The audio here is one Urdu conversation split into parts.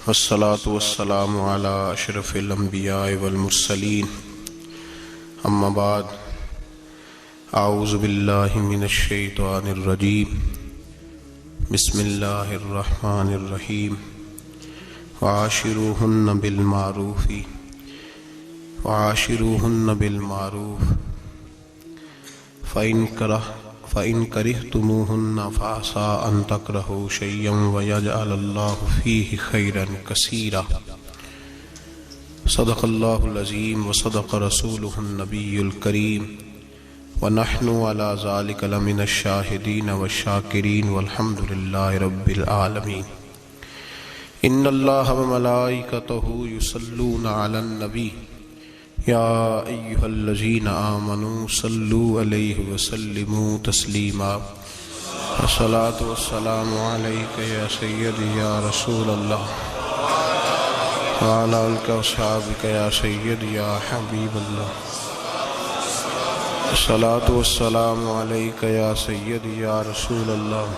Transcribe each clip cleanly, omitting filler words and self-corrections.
والصلاة والسلام على أشرف الأنبياء والمرسلين أما بعد أعوذ بالله من الشيطان الرجيم بسم الله الرحمن الرحيم وعاشروهن بالمعروف فإن كرهتموهن فعسى أن تكرهوا شيئا ويجعل الله فيه خيرا كثيرا صدق الله العظيم وصدق رسوله النبي الكريم ونحن على ذلك لمن الشاهدين والشاكرين والحمد لله رب العالمين إن الله وملائكته يصلون على النبي يا أيها الذين آمنوا صلوا عليه وسلموا تسليما الصلاة والسلام عليك يا سيدي يا رسول الله وعلى آلك وصحبك يا سيدي يا حبيب الله الصلاة والسلام عليك يا سيدي يا رسول الله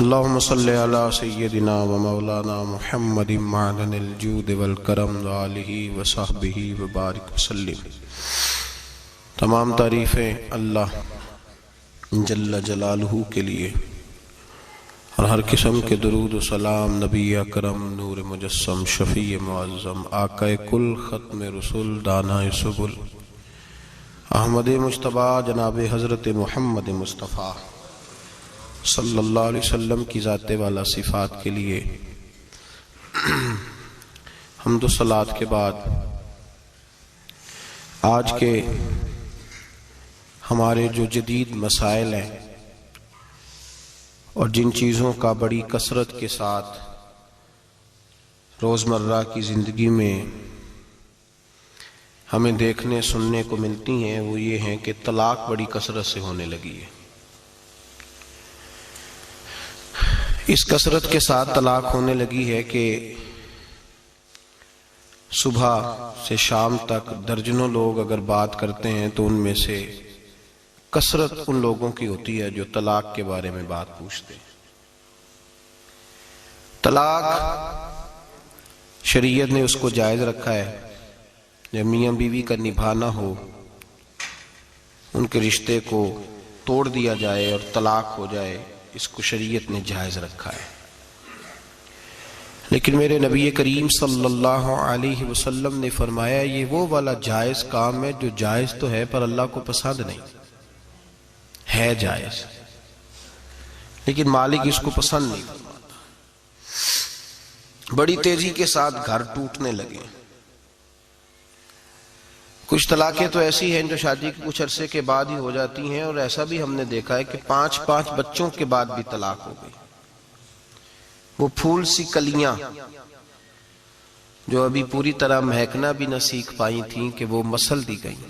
اللهم صل على سيدنا ومولانا محمد معدن الجود والکرم وآلہ وصحبہ وبارک وسلم۔ تمام تعریفیں اللہ جل جلالہ کے لیے اور ہر قسم کے درود و سلام نبی اکرم نور مجسم شفیع معظم آقا کل ختم رسول دانائے سبل احمد مجتبیٰ جناب حضرت محمد مصطفیٰ صلی اللہ علیہ وسلم کی ذات والا صفات کے لیے حمد و صلات کے بعد آج کے ہمارے جو جدید مسائل ہیں اور جن چیزوں کا بڑی کثرت کے ساتھ روزمرہ کی زندگی میں ہمیں دیکھنے سننے کو ملتی ہیں وہ یہ ہیں کہ طلاق بڑی کثرت سے ہونے لگی ہے۔ اس کثرت کے ساتھ طلاق ہونے لگی ہے کہ صبح سے شام تک درجنوں لوگ اگر بات کرتے ہیں تو ان میں سے کثرت ان لوگوں کی ہوتی ہے جو طلاق کے بارے میں بات پوچھتے ہیں۔ طلاق شریعت نے اس کو جائز رکھا ہے، جب میاں بیوی کا نبھانا ہو ان کے رشتے کو توڑ دیا جائے اور طلاق ہو جائے، اس کو شریعت نے جائز رکھا ہے۔ لیکن میرے نبی کریم صلی اللہ علیہ وسلم نے فرمایا یہ وہ والا جائز کام ہے جو جائز تو ہے پر اللہ کو پسند نہیں ہے، جائز لیکن مالک اس کو پسند نہیں فرماتا۔ بڑی تیزی کے ساتھ گھر ٹوٹنے لگے۔ کچھ طلاقیں تو ایسی ہیں جو شادی کے کچھ عرصے کے بعد ہی ہو جاتی ہیں، اور ایسا بھی ہم نے دیکھا ہے کہ 5 بچوں کے بعد بھی طلاق ہو گئی۔ وہ پھول سی کلیاں جو ابھی پوری طرح مہکنا بھی نہ سیکھ پائی تھیں کہ وہ مسل دی گئیں،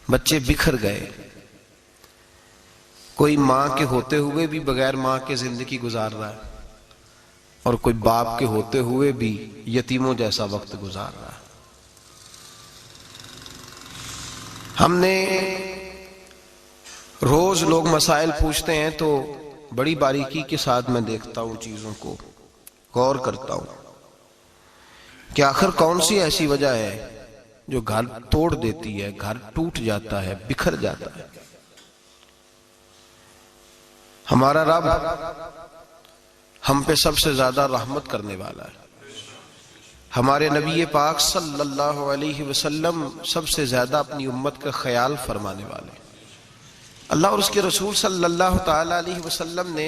بچے بکھر گئے، کوئی ماں کے ہوتے ہوئے بھی بغیر ماں کے زندگی گزار رہا ہے اور کوئی باپ کے ہوتے ہوئے بھی یتیموں جیسا وقت گزار رہا ہے۔ ہم نے روز لوگ مسائل پوچھتے ہیں تو بڑی باریکی کے ساتھ میں دیکھتا ہوں چیزوں کو، غور کرتا ہوں کہ آخر کون سی ایسی وجہ ہے جو گھر توڑ دیتی ہے، گھر ٹوٹ جاتا ہے، بکھر جاتا ہے۔ ہمارا رب ہم پہ سب سے زیادہ رحمت کرنے والا ہے، ہمارے نبی پاک صلی اللہ علیہ وسلم سب سے زیادہ اپنی امت کا خیال فرمانے والے۔ اللہ اور اس کے رسول صلی اللہ تعالی علیہ وسلم نے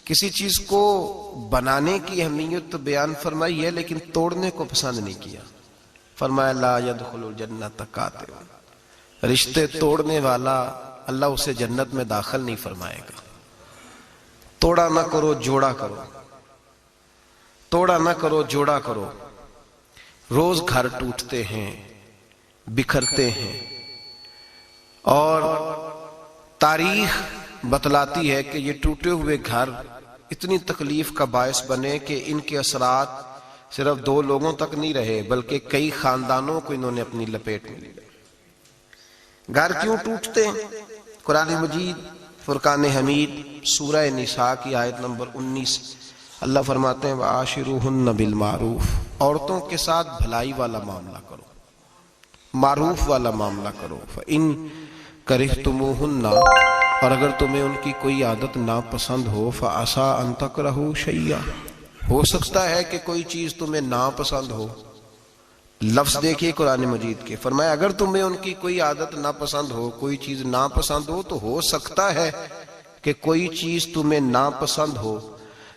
کسی چیز کو بنانے کی اہمیت تو بیان فرمائی ہے لیکن توڑنے کو پسند نہیں کیا۔ فرمایا لا يدخل الجنۃ قاطع، رشتے توڑنے والا اللہ اسے جنت میں داخل نہیں فرمائے گا۔ توڑا نہ کرو جوڑا کرو، توڑا نہ کرو جوڑا کرو۔ روز گھر ٹوٹتے ہیں، بکھرتے ہیں، اور تاریخ بتلاتی ہے کہ یہ ٹوٹے ہوئے گھر اتنی تکلیف کا باعث بنے کہ ان کے اثرات صرف 2 لوگوں تک نہیں رہے بلکہ کئی خاندانوں کو انہوں نے اپنی لپیٹ میں لیا۔ گھر کیوں ٹوٹتے ہیں؟ قرآن مجید فرقان حمید سورہ نساء کی آیت نمبر 19 اللہ فرماتے ہیں وَعَاشِرُوهُنَّ بِالْمَعْرُوفِ، عورتوں کے ساتھ بھلائی والا معاملہ کرو، معروف والا معاملہ کرو. فَإِن كَرِهْتُمُوهُنَّ، اور اگر تمہیں ان کی کوئی عادت ناپسند ہو، فَعَسَىٰ أَن تَكْرَهُوا شَيْئًا، ہو سکتا ہے کہ کوئی چیز تمہیں ناپسند ہو. لفظ دیکھیے قرآن مجید کے، فرمایا اگر تمہیں ان کی کوئی عادت ناپسند ہو، کوئی چیز ناپسند ہو، تو ہو سکتا ہے کہ کوئی چیز تمہیں ناپسند ہو.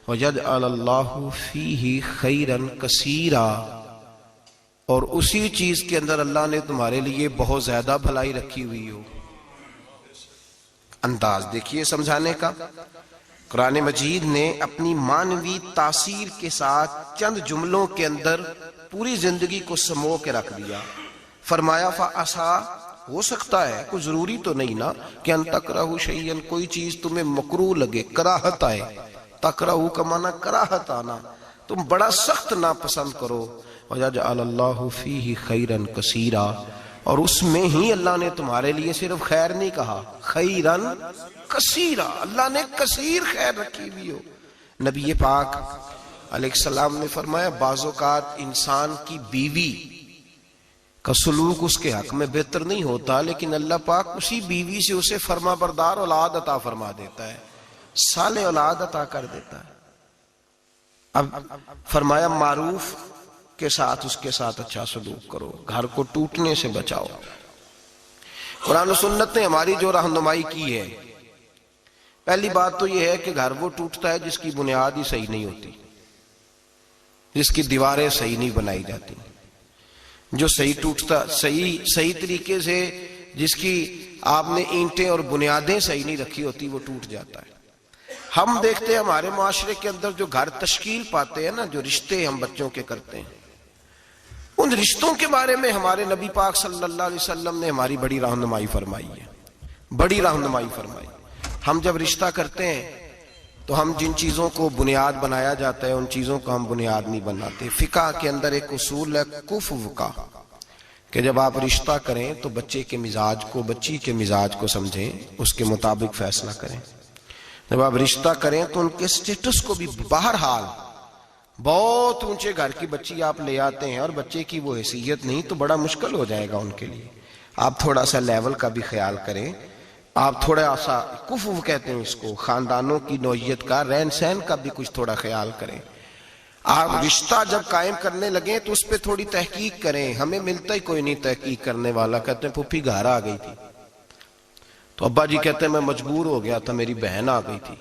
وَيَجْعَلَ اللَّهُ فِيهِ خَيْرًا كَثِيرًا، اور اسی چیز کے اندر اللہ نے تمہارے لیے بہت زیادہ بھلائی رکھی ہوئی ہو. انداز دیکھیے سمجھانے کا. قرآن مجید نے اپنی معنوی تاثیر کے ساتھ چند جملوں کے اندر پوری زندگی کو سمو کے رکھ دیا. فرمایا فَعَسَىٰ، ہو سکتا ہے، کوئی ضروری تو نہیں نا کہ ان تکرہوا شیئا، کوئی چیز تمہیں مکروہ لگے، کراہت آئے. تکرہوا کا معنی کراہت آنا، تم بڑا سخت ناپسند کرو. وَيَجْعَلَ اللَّهُ فِيهِ خَيْرًا كَثِيرًا، اور اس میں ہی اللہ نے تمہارے لیے صرف خیر نہیں کہا، خیرن کثیرا، اللہ نے کثیر خیر رکھی ہوئی ہو. نبی پاک علیہ السلام نے فرمایا بعض اوقات انسان کی بیوی کا سلوک اس کے حق میں بہتر نہیں ہوتا، لیکن اللہ پاک اسی بیوی سے اسے فرما بردار اولاد عطا فرما دیتا ہے، صالح اولاد عطا کر دیتا ہے. اب فرمایا معروف کے ساتھ اس کے ساتھ اچھا سلوک کرو، گھر کو ٹوٹنے سے بچاؤ. قرآن و سنت نے ہماری جو رہنمائی کی ہے، پہلی بات تو یہ ہے کہ گھر وہ ٹوٹتا ہے جس کی بنیاد ہی صحیح نہیں ہوتی، جس کی دیواریں صحیح نہیں بنائی جاتی. جو صحیح ٹوٹتا، صحیح طریقے سے جس کی آپ نے اینٹیں اور بنیادیں صحیح نہیں رکھی ہوتی، وہ ٹوٹ جاتا ہے. ہم دیکھتے ہیں ہمارے معاشرے کے اندر جو گھر تشکیل پاتے ہیں نا، جو رشتے ہم بچوں کے کرتے ہیں، ان رشتوں کے بارے میں ہمارے نبی پاک صلی اللہ علیہ وسلم نے ہماری بڑی رہنمائی فرمائی ہے، بڑی رہنمائی فرمائی. ہم جب رشتہ کرتے ہیں تو ہم جن چیزوں کو بنیاد بنایا جاتا ہے ان چیزوں کو ہم بنیاد نہیں بناتے. فقہ کے اندر ایک اصول ہے کفو کا، کہ جب آپ رشتہ کریں تو بچے کے مزاج کو، بچی کے مزاج کو سمجھیں، اس کے مطابق فیصلہ کریں. جب آپ رشتہ کریں تو ان کے سٹیٹس کو بھی، بہرحال بہت اونچے گھر کی بچی آپ لے آتے ہیں اور بچے کی وہ حیثیت نہیں، تو بڑا مشکل ہو جائے گا ان کے لیے. آپ تھوڑا سا لیول کا بھی خیال کریں، آپ تھوڑا سا کفو کہتے ہیں اس کو، خاندانوں کی نوعیت کا، رہن سہن کا بھی کچھ تھوڑا خیال کریں. آپ رشتہ جب قائم کرنے لگیں تو اس پہ تھوڑی تحقیق کریں. ہمیں ملتا ہی کوئی نہیں تحقیق کرنے والا. کہتے ہیں پھوپھی گھر آ گئی تھی تو ابا جی کہتے ہیں میں مجبور ہو گیا تھا، میری بہن آ گئی تھی.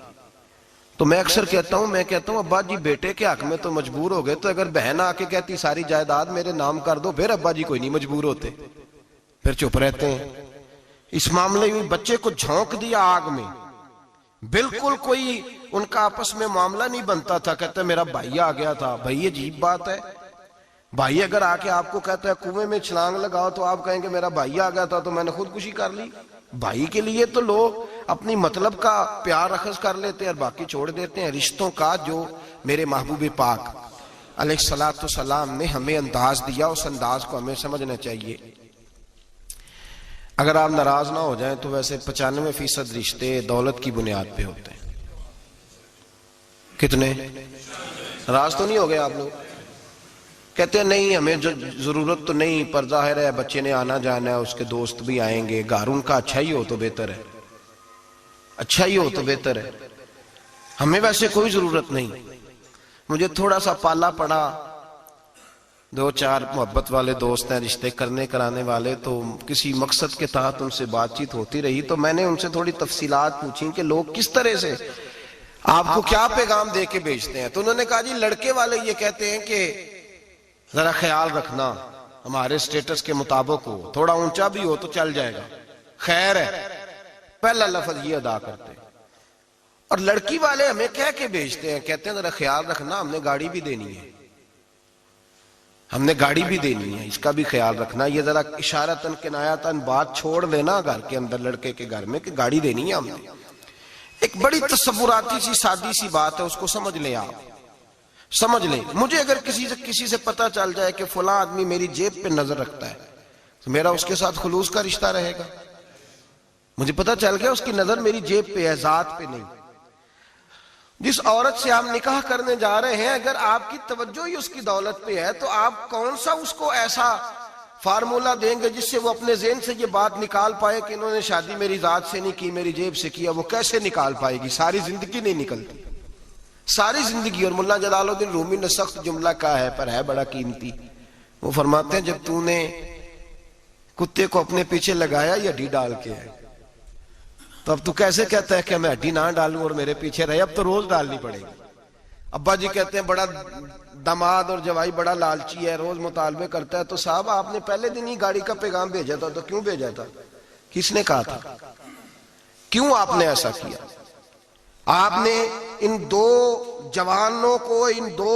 تو میں اکثر کہتا ہوں ابا جی بیٹے کے حق میں تو مجبور ہو گئے، تو اگر بہن آ کے کہتی ساری جائیداد میرے نام کر دو، پھر ابا جی کوئی نہیں مجبور ہوتے، پھر چپ رہتے ہیں. اس معاملے میں بچے کو جھونک دیا آگ میں، بالکل کوئی ان کا آپس میں معاملہ نہیں بنتا تھا. کہتے ہیں میرا بھائی آ گیا تھا. بھائی عجیب بات ہے، بھائی اگر آ کے آپ کو کہتا ہے کنویں میں چھلانگ لگاؤ تو آپ کہیں گے میرا بھائی آ گیا تھا تو میں نے خودکشی کر لی. بھائی کے لیے تو لوگ اپنی مطلب کا پیار اخذ کر لیتے ہیں اور باقی چھوڑ دیتے ہیں. رشتوں کا جو میرے محبوب پاک علیہ الصلوۃ والسلام نے ہمیں انداز دیا، اس انداز کو ہمیں سمجھنا چاہیے. اگر آپ ناراض نہ ہو جائیں تو ویسے 95% رشتے دولت کی بنیاد پہ ہوتے ہیں. کتنے؟ ناراض تو نہیں ہو گئے آپ لوگ؟ کہتے ہیں نہیں ہمیں ضرورت تو نہیں، پر ظاہر ہے بچے نے آنا جانا ہے، اس کے دوست بھی آئیں گے، گھر ان کا اچھا ہی ہو تو بہتر ہے، اچھا ہی ہو تو بہتر ہے، ہمیں ویسے کوئی ضرورت نہیں. مجھے تھوڑا سا پالا پڑا، 2-4 محبت والے دوست ہیں، رشتے کرنے کرانے والے، تو کسی مقصد کے تحت ان سے بات چیت ہوتی رہی تو میں نے ان سے تھوڑی تفصیلات پوچھی کہ لوگ کس طرح سے آپ کو کیا پیغام دے کے بھیجتے ہیں. تو انہوں نے کہا جی لڑکے والے یہ کہتے ہیں کہ ذرا خیال رکھنا، ہمارے سٹیٹس کے مطابق ہو، تھوڑا اونچا بھی ہو تو چل جائے گا، خیر ہے، پہلا لفظ یہ ادا کرتے ہیں. اور لڑکی والے ہمیں کہہ کے بھیجتے ہیں، کہتے ہیں ذرا خیال رکھنا، ہم نے گاڑی بھی دینی ہے، ہم نے گاڑی بھی دینی ہے، اس کا بھی خیال رکھنا. یہ ذرا اشارتاً کنایتاً بات چھوڑ دینا گھر کے اندر لڑکے کے گھر میں کہ گاڑی دینی ہے ہم نے. ایک بڑی تصوراتی سی سادی سی بات ہے، اس کو سمجھ لیں، آپ سمجھ لیں. مجھے اگر کسی سے پتا چل جائے کہ فلاں آدمی میری جیب پہ نظر رکھتا ہے تو میرا اس کے ساتھ خلوص کا رشتہ رہے گا؟ مجھے پتا چل گیا اس کی نظر میری جیب پہ ہے، ذات پہ نہیں۔ جس عورت سے آپ نکاح کرنے جا رہے ہیں اگر آپ کی توجہ ہی اس کی دولت پہ ہے تو آپ کون سا اس کو ایسا فارمولا دیں گے جس سے وہ اپنے ذہن سے یہ بات نکال پائے کہ انہوں نے شادی میری ذات سے نہیں کی، میری جیب سے کیا؟ وہ کیسے نکال پائے گی؟ ساری زندگی نہیں نکلتی، ساری زندگی۔ اور مولا جلال الدین رومی نے سخت جملہ کہا ہے پر ہے بڑا قیمتی، وہ فرماتے ہیں جب تو نے کتے کو اپنے پیچھے لگایا یہ ہڈی ڈال کے ہے، تو اب تو کیسے کہتا ہے کہ میں ہڈی نہ ڈالوں اور میرے پیچھے رہے؟ اب تو روز ڈالنی پڑے گی۔ ابا جی کہتے ہیں بڑا داماد اور جوائی بڑا لالچی ہے، روز مطالبے کرتا ہے، تو صاحب آپ نے پہلے دن ہی گاڑی کا پیغام بھیجا تھا، تو کیوں بھیجا تھا؟ کس نے کہا تھا؟ کیوں آپ نے ایسا کیا؟ آپ نے ان دو جوانوں کو، ان دو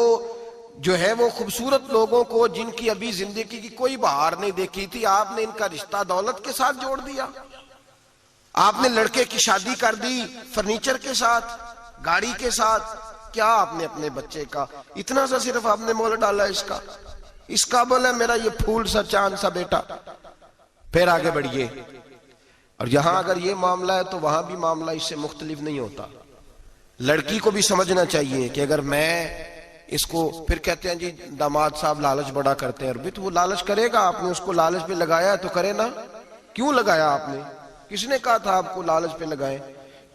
جو ہے وہ خوبصورت لوگوں کو جن کی ابھی زندگی کی کوئی بہار نہیں دیکھی تھی، آپ نے ان کا رشتہ دولت کے ساتھ جوڑ دیا۔ آپ نے لڑکے کی شادی کر دی فرنیچر کے ساتھ، گاڑی کے ساتھ۔ کیا آپ نے اپنے بچے کا اتنا سا صرف آپ نے مول ڈالا اس کا بولا میرا یہ پھول سا چاند سا بیٹا؟ پھر آگے بڑھیے۔ اور یہاں اگر یہ معاملہ ہے تو وہاں بھی معاملہ اس سے مختلف نہیں ہوتا۔ لڑکی کو بھی سمجھنا چاہیے کہ اگر میں اس کو، پھر کہتے ہیں جی داماد صاحب لالچ بڑا کرتے ہیں، اور بھی تو وہ لالچ کرے گا، آپ نے اس کو لالچ پہ لگایا تو کرے نا۔ کیوں لگایا آپ نے؟ کس نے کہا تھا آپ کو لالچ پہ لگائیں؟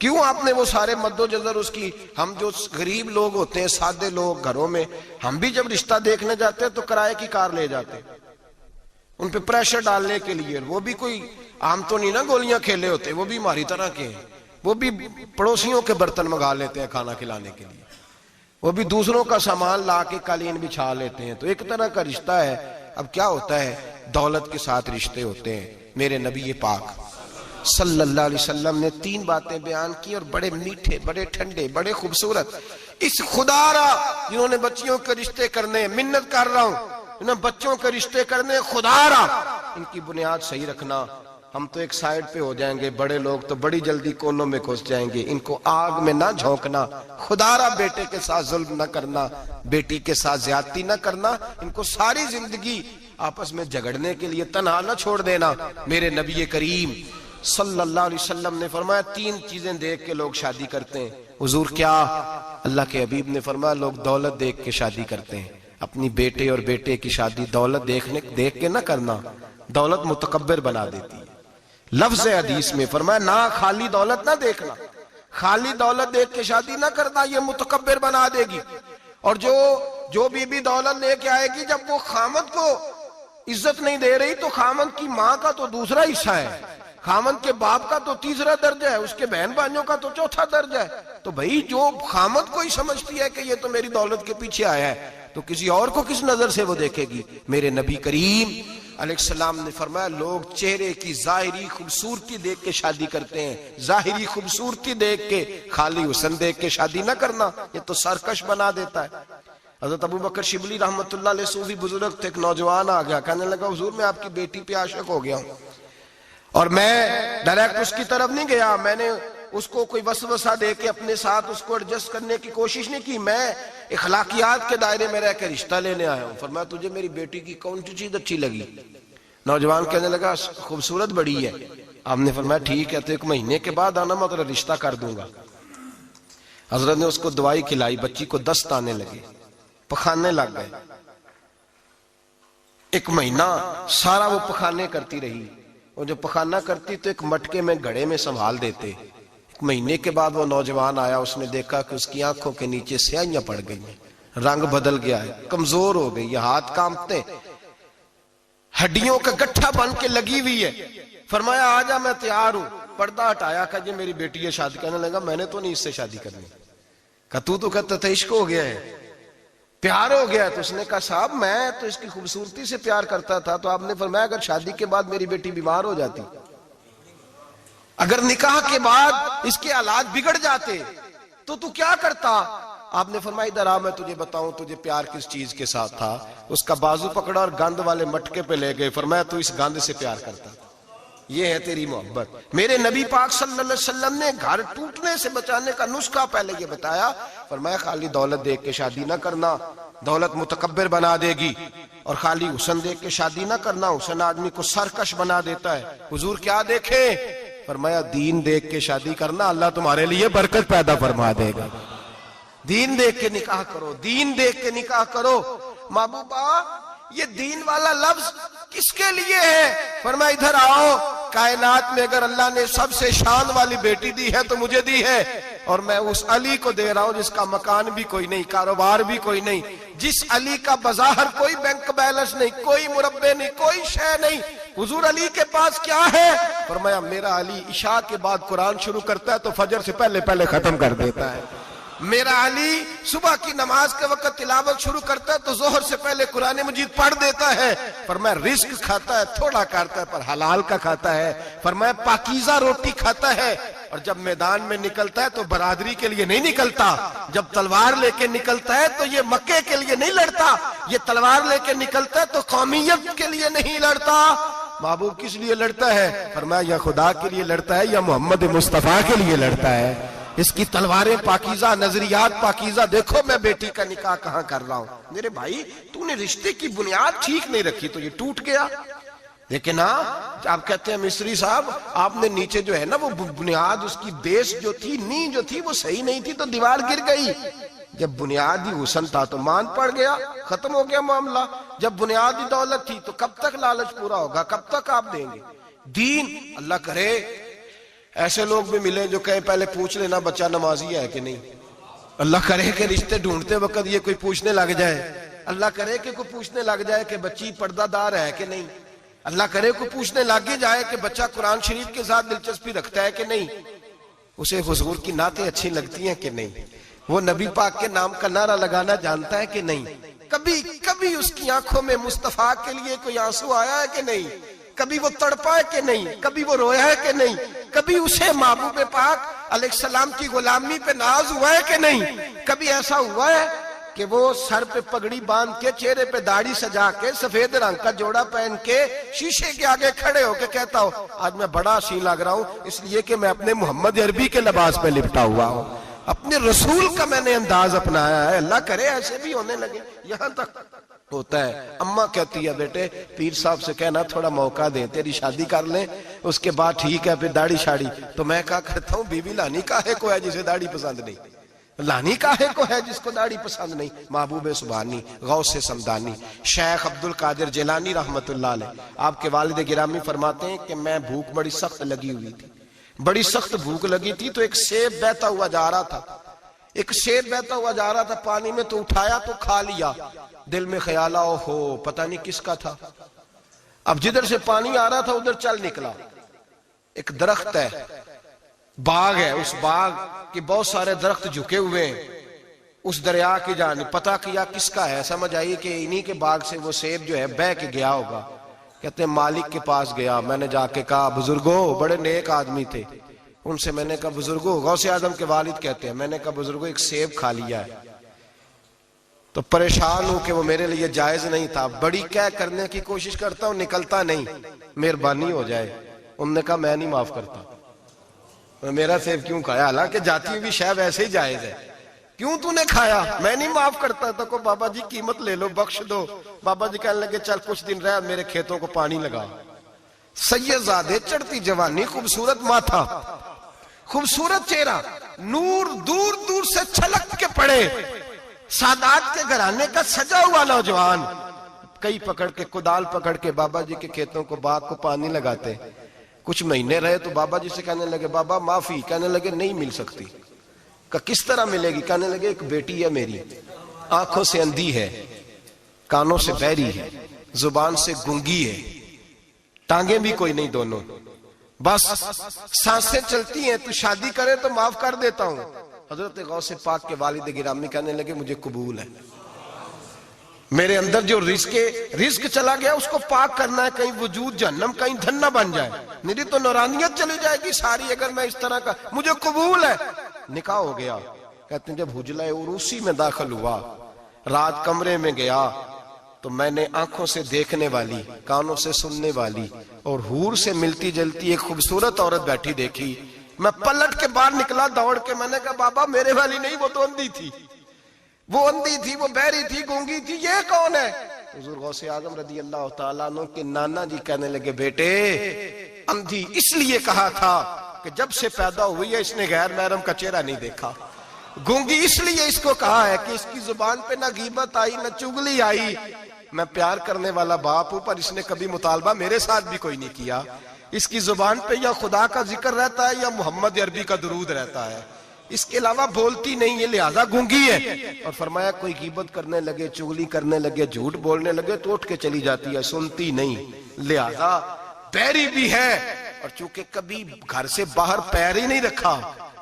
کیوں آپ نے وہ سارے مد و جزر اس کی؟ ہم جو غریب لوگ ہوتے ہیں، سادے لوگ گھروں میں، ہم بھی جب رشتہ دیکھنے جاتے ہیں تو کرائے کی کار لے جاتے ہیں ان پہ پریشر ڈالنے کے لیے۔ وہ بھی کوئی عام تو نہیں نا گولیاں کھیلے ہوتے، وہ بھی ہماری طرح کے ہیں، وہ بھی پڑوسیوں کے برتن منگا لیتے ہیں کھانا کھلانے کے لیے، وہ بھی دوسروں کا سامان لا کے قالین بچھا لیتے ہیں۔ تو ایک طرح کا رشتہ ہے۔ اب کیا ہوتا ہے؟ دولت کے ساتھ رشتے ہوتے ہیں۔ میرے نبی پاک صلی اللہ علیہ وسلم نے 3 باتیں بیان کی اور بڑے میٹھے، بڑے ٹھنڈے، بڑے خوبصورت۔ اس خدا را جنہوں نے بچیوں کے رشتے کرنے، منت کر رہا ہوں انہیں بچوں کے رشتے کرنے، خدا را ان کی بنیاد صحیح رکھنا۔ ہم تو ایک سائیڈ پہ ہو جائیں گے، بڑے لوگ تو بڑی جلدی کونوں میں گھس جائیں گے۔ ان کو آگ میں نہ جھونکنا، خدا را بیٹے کے ساتھ ظلم نہ کرنا، بیٹی کے ساتھ زیادتی نہ کرنا، ان کو ساری زندگی آپس میں جھگڑنے کے لیے تنہا نہ چھوڑ دینا۔ میرے نبی کریم صلی اللہ علیہ وسلم نے فرمایا 3 چیزیں دیکھ کے لوگ شادی کرتے ہیں۔ حضور کیا؟ اللہ کے حبیب نے فرمایا لوگ دولت دیکھ کے شادی کرتے ہیں۔ اپنی بیٹے اور بیٹے کی شادی دولت دیکھ کے نہ کرنا، دولت متکبر بنا دیتی ہے۔ لفظ حدیث میں فرمایا نہ خالی دولت نہ دیکھنا، خالی دولت دیکھ کے شادی نہ کرنا، یہ متکبر بنا دے گی۔ اور جو بی دولت لے کے آئے گی، جب وہ خامد کو عزت نہیں دے رہی تو خامد کی ماں کا تو دوسرا حصہ ہے، خامد کے باپ کا تو تیسرا درجہ ہے، اس کے بہن بھائیوں کا تو چوتھا درجہ ہے۔ تو بھائی جو خامد کو ہی سمجھتی ہے کہ یہ تو میری دولت کے پیچھے آیا ہے تو کسی اور کو کس نظر سے وہ دیکھے گی؟ میرے نبی کریم علیہ السلام نے فرمایا لوگ چہرے کی ظاہری خوبصورتی دیکھ کے شادی کرتے ہیں، ظاہری خوبصورتی دیکھ کے، خالی حسن دیکھ کے شادی نہ کرنا، یہ تو سرکش بنا دیتا ہے۔ حضرت ابو بکر شبلی رحمۃ اللہ علیہ صوفی بزرگ تھے، ایک نوجوان آ گیا، کہنے لگا حضور میں آپ کی بیٹی پہ عاشق ہو گیا ہوں، اور میں ڈائریکٹ اس کی طرف نہیں گیا، میں نے اس کو کوئی وسوسہ دے کے اپنے ساتھ اس کو ایڈجسٹ کرنے کی کوشش نہیں کی، میں اخلاقیات کے دائرے میں رہ کے رشتہ لینے آیا ہوں۔ فرمایا تجھے میری بیٹی کی کون سی چیز اچھی لگی؟ نوجوان کہنے لگا خوبصورت بڑی ہے۔ آپ نے فرمایا ٹھیک ہے تو 1 مہینے کے بعد آنا، میں تیرا رشتہ کر دوں گا۔ حضرت نے اس کو دوائی کھلائی، بچی کو دست آنے لگے، پخانے لگ گئے۔ 1 مہینہ سارا وہ پخانے کرتی رہی، اور جب پخانہ کرتی تو ایک مٹکے میں گھڑے میں سنبھال دیتے۔ 1 مہینے کے بعد وہ نوجوان آیا، اس نے دیکھا کہ اس کی آنکھوں کے نیچے سیاہیاں پڑ گئی ہیں، رنگ بدل گیا ہے، کمزور ہو گئی ہے، ہاتھ کانپتے، ہڈیوں کا گٹھا بن کے لگی ہوئی ہے۔ فرمایا آجا میں تیار ہوں۔ پردہ ہٹایا کہ جی میری بیٹی ہے، شادی کرنے لگا، میں نے تو نہیں اس سے شادی کرنی۔ کہا تو کہتا تھا عشق ہو گیا ہے، پیار ہو گیا ہے۔ تو اس نے کہا صاحب میں تو اس کی خوبصورتی سے پیار کرتا تھا۔ تو آپ نے فرمایا اگر شادی کے بعد میری بیٹی بیمار ہو جاتی، اگر نکاح کے بعد اس کے حالات بگڑ جاتے تو کیا کرتا؟ آپ نے فرمایا ادھر آ میں تجھے بتاؤں تجھے پیار کس چیز کے ساتھ تھا۔ اس کا بازو پکڑا اور گند والے مٹکے پہ لے گئے، فرمایا تو اس گند سے پیار کرتا، یہ ہے تیری محبت۔ میرے نبی پاک صلی اللہ علیہ وسلم نے گھر ٹوٹنے سے بچانے کا نسخہ پہلے یہ بتایا، فرمایا خالی دولت دیکھ کے شادی نہ کرنا، دولت متکبر بنا دے گی، اور خالی حسن دیکھ کے شادی نہ کرنا، حسن آدمی کو سرکش بنا دیتا ہے۔ حضور کیا دیکھیں؟ فرمایا دین دیکھ کے شادی کرنا، اللہ تمہارے لیے برکت پیدا فرما دے گا۔ دین دیکھ کے نکاح کرو، دین دیکھ کے نکاح کرو۔ محبوبہ یہ دین والا لفظ کس کے لیے ہے؟ فرمایا ادھر آؤ، کائنات میں اگر اللہ نے سب سے شان والی بیٹی دی ہے تو مجھے دی ہے، اور میں اس علی کو دے رہا ہوں جس کا مکان بھی کوئی نہیں، کاروبار بھی کوئی نہیں، جس علی کا بظاہر کوئی بینک بیلنس نہیں، کوئی مربع نہیں، کوئی شے نہیں۔ حضور علی کے پاس کیا ہے؟ فرمایا میرا علی عشاء کے بعد قرآن شروع کرتا ہے تو فجر سے پہلے ختم کر دیتا ہے۔ میرا علی صبح کی نماز کے وقت تلاوت شروع کرتا ہے تو ظہر سے پہلے قرآن مجید پڑھ دیتا ہے۔ فرمایا رزق کھاتا ہے، تھوڑا کھاتا ہے پر حلال کا کھاتا ہے۔ فرمایا پاکیزہ روٹی کھاتا ہے، اور جب میدان میں نکلتا ہے تو برادری کے لیے نہیں نکلتا، جب تلوار لے کے نکلتا ہے تو یہ مکے کے لیے نہیں لڑتا، یہ تلوار لے کے نکلتا ہے تو قومیت کے لیے نہیں لڑتا۔ محبوب کس لیے لڑتا ہے؟ فرمایا یا خدا کے لیے لڑتا ہے یا محمد مصطفیٰ کے لیے لڑتا ہے۔ اس کی تلواریں پاکیزہ، نظریات پاکیزہ۔ دیکھو میں بیٹی کا نکاح کہاں کر رہا ہوں، میرے بھائی تو نے رشتے کی بنیاد ٹھیک نہیں رکھی تو یہ ٹوٹ گیا۔ لیکن ہاں آپ کہتے ہیں مصری صاحب آپ نے نیچے جو ہے نا وہ بنیاد، اس کی بیس جو تھی، نیند جو تھی وہ صحیح نہیں تھی تو دیوار گر گئی۔ جب بنیادی حسن تھا تو مان پڑ گیا، ختم ہو گیا معاملہ۔ جب بنیادی دولت تھی تو کب تک لالچ پورا ہوگا، کب تک آپ دیں گے؟ دین اللہ کرے ایسے لوگ بھی ملیں جو کہیں پہلے پوچھ لینا بچہ نمازی ہے کہ نہیں۔ اللہ کرے کہ رشتے ڈھونڈتے وقت یہ کوئی پوچھنے لگ جائے، اللہ کرے کہ کوئی پوچھنے لگ جائے کہ بچی پردہ دار ہے کہ نہیں، اللہ کرے کوئی پوچھنے لگ جائے کہ بچہ قرآن شریف کے ساتھ دلچسپی رکھتا ہے کہ نہیں، اسے حضور کی نعتیں اچھی لگتی ہیں کہ نہیں، وہ نبی پاک کے نام کا نعرہ لگانا جانتا ہے کہ نہیں، کبھی اس کی آنکھوں میں مصطفیٰ کے لیے کوئی آنسو آیا ہے کہ نہیں، کبھی وہ تڑپا ہے کہ نہیں، کبھی وہ رویا ہے کہ نہیں، کبھی اسے محبوب پاک علیہ السلام کی غلامی پہ ناز ہوا ہے کہ نہیں، کبھی ایسا ہوا ہے کہ وہ سر پہ پگڑی باندھ کے، چہرے پہ داڑھی سجا کے، سفید رنگ کا جوڑا پہن کے شیشے کے آگے کھڑے ہو کے کہتا ہو آج میں بڑا حسین لگ رہا ہوں اس لیے کہ میں اپنے محمد عربی کے لباس پہ لپٹا ہوا ہوں، اپنے رسول کا میں نے انداز اپنایا ہے۔ اللہ کرے ایسے بھی ہونے لگے، یہاں تک ہوتا ہے۔ اماں کہتی ہے بیٹے پیر صاحب سے کہنا تھوڑا موقع دیں، تیری شادی کر لیں، اس کے بعد ٹھیک ہے پھر داڑھی شاڑی۔ تو میں کہا کرتا ہوں بیوی لانی کاہے کو ہے جسے داڑھی پسند نہیں، لانی کاہے کو ہے جس کو داڑھی پسند نہیں۔ محبوب سبحانی، غوث سمدانی، شیخ عبد القادر جیلانی رحمت اللہ علیہ، آپ کے والد گرامی فرماتے ہیں کہ میں بھوک بڑی سخت لگی ہوئی تھی، بڑی سخت بھوک لگی تھی تو ایک سیب بہتا ہوا جا رہا تھا، ایک سیب بہتا ہوا جا رہا تھا پانی میں، تو اٹھایا تو کھا لیا۔ دل میں خیال آؤ ہو پتہ نہیں کس کا تھا۔ اب جدھر سے پانی آ رہا تھا ادھر چل نکلا، ایک درخت ہے، باغ ہے، اس باغ کے بہت سارے درخت جھکے ہوئے ہیں، اس دریا کی جانب پتہ کیا کس کا ہے، سمجھ آئی کہ انہی کے باغ سے وہ سیب جو ہے بہ کے گیا ہوگا۔ کہتے ہیں مالک کے پاس گیا، میں نے جا کے کہا بزرگو، بڑے نیک آدمی تھے، ان سے میں نے کہا بزرگو، غوث اعظم کے والد کہتے ہیں، میں نے کہا بزرگو ایک سیب کھا لیا ہے، تو پریشان ہوں کہ وہ میرے لیے جائز نہیں تھا، بڑی کہہ کرنے کی کوشش کرتا ہوں نکلتا نہیں، مہربانی ہو جائے۔ انہوں نے کہا میں نہیں معاف کرتا، میرا سیب کیوں کھایا، حالانکہ جاتی ہوئی شے ویسے ہی جائز ہے، کیوں تو نے کھایا؟ میں نہیں معاف کرتا۔ تو کو بابا جی قیمت لے لو، بخش دو۔ بابا جی کہنے لگے چل کچھ دن رہ، میرے کھیتوں کو پانی لگا۔ سید زادے، چڑھتی جوانی، خوبصورت ماتھا، خوبصورت چہرہ، نور دور دور سے چھلک کے پڑے، سادات کے گھرانے کا سجا ہوا نوجوان، کئی پکڑ کے، کدال پکڑ کے بابا جی کے کھیتوں کو، باغ کو پانی لگاتے۔ کچھ مہینے رہے تو بابا جی سے کہنے لگے بابا معافی، کہنے لگے نہیں مل سکتی۔ کہ کس طرح ملے گی؟ کہنے لگے ایک بیٹی ہے میری، آنکھوں سے اندھی ہے، کانوں سے بہری ہے، زبان سے گنگی ہے، ٹانگیں بھی کوئی نہیں دونوں، بس سانسیں چلتی ہیں، تو شادی کرے تو معاف کر دیتا ہوں۔ حضرت غوث پاک کے والد گرامی کہنے لگے مجھے قبول ہے، میرے اندر جو رزق چلا گیا اس کو پاک کرنا ہے، کہیں وجود جہنم کہیں دھن نہ بن جائے، میری تو نورانیت چلی جائے گی ساری اگر میں اس طرح کا، مجھے قبول ہے۔ نکاح ہو گیا۔ کہتے ہیں جب حجلہ عروسی میں داخل ہوا، رات کمرے میں گیا تو میں نے آنکھوں سے دیکھنے والی، کانوں سے سننے والی اور حور سے ملتی جلتی ایک خوبصورت عورت بیٹھی دیکھی۔ میں پلٹ کے باہر نکلا دوڑ کے، میں نے کہا بابا میرے والی نہیں، وہ تو اندھی تھی، وہ اندھی تھی، وہ بہری تھی، گونگی تھی، یہ کون ہے؟ حضور غوث اعظم رضی اللہ تعالیٰ عنہ کے نانا جی کہنے لگے بیٹے اندھی اس لیے کہا تھا کہ جب سے پیدا ہوئی ہے اس نے غیر محرم کا چہرہ نہیں دیکھا. گونگی اس لیے اس کو کہا ہے کہ اس کی زبان پہ نہ غیبت آئی نہ چگلی آئی. میں پیار کرنے والا باپ ہوں پر اس نے کبھی مطالبہ میرے ساتھ بھی کوئی نہیں کیا. اس کی زبان پہ یا خدا کا ذکر رہتا ہے یا محمد عربی کا درود رہتا ہے, اس کے علاوہ بولتی نہیں ہے, لہذا گونگی ہے. اور فرمایا کوئی غیبت کرنے لگے, چگلی کرنے لگے, جھوٹ بولنے لگے تو اٹھ کے چلی جاتی ہے, سنتی نہیں, لہذا بہری بھی ہے. اور چونکہ کبھی گھر سے باہر پیر ہی نہیں رکھا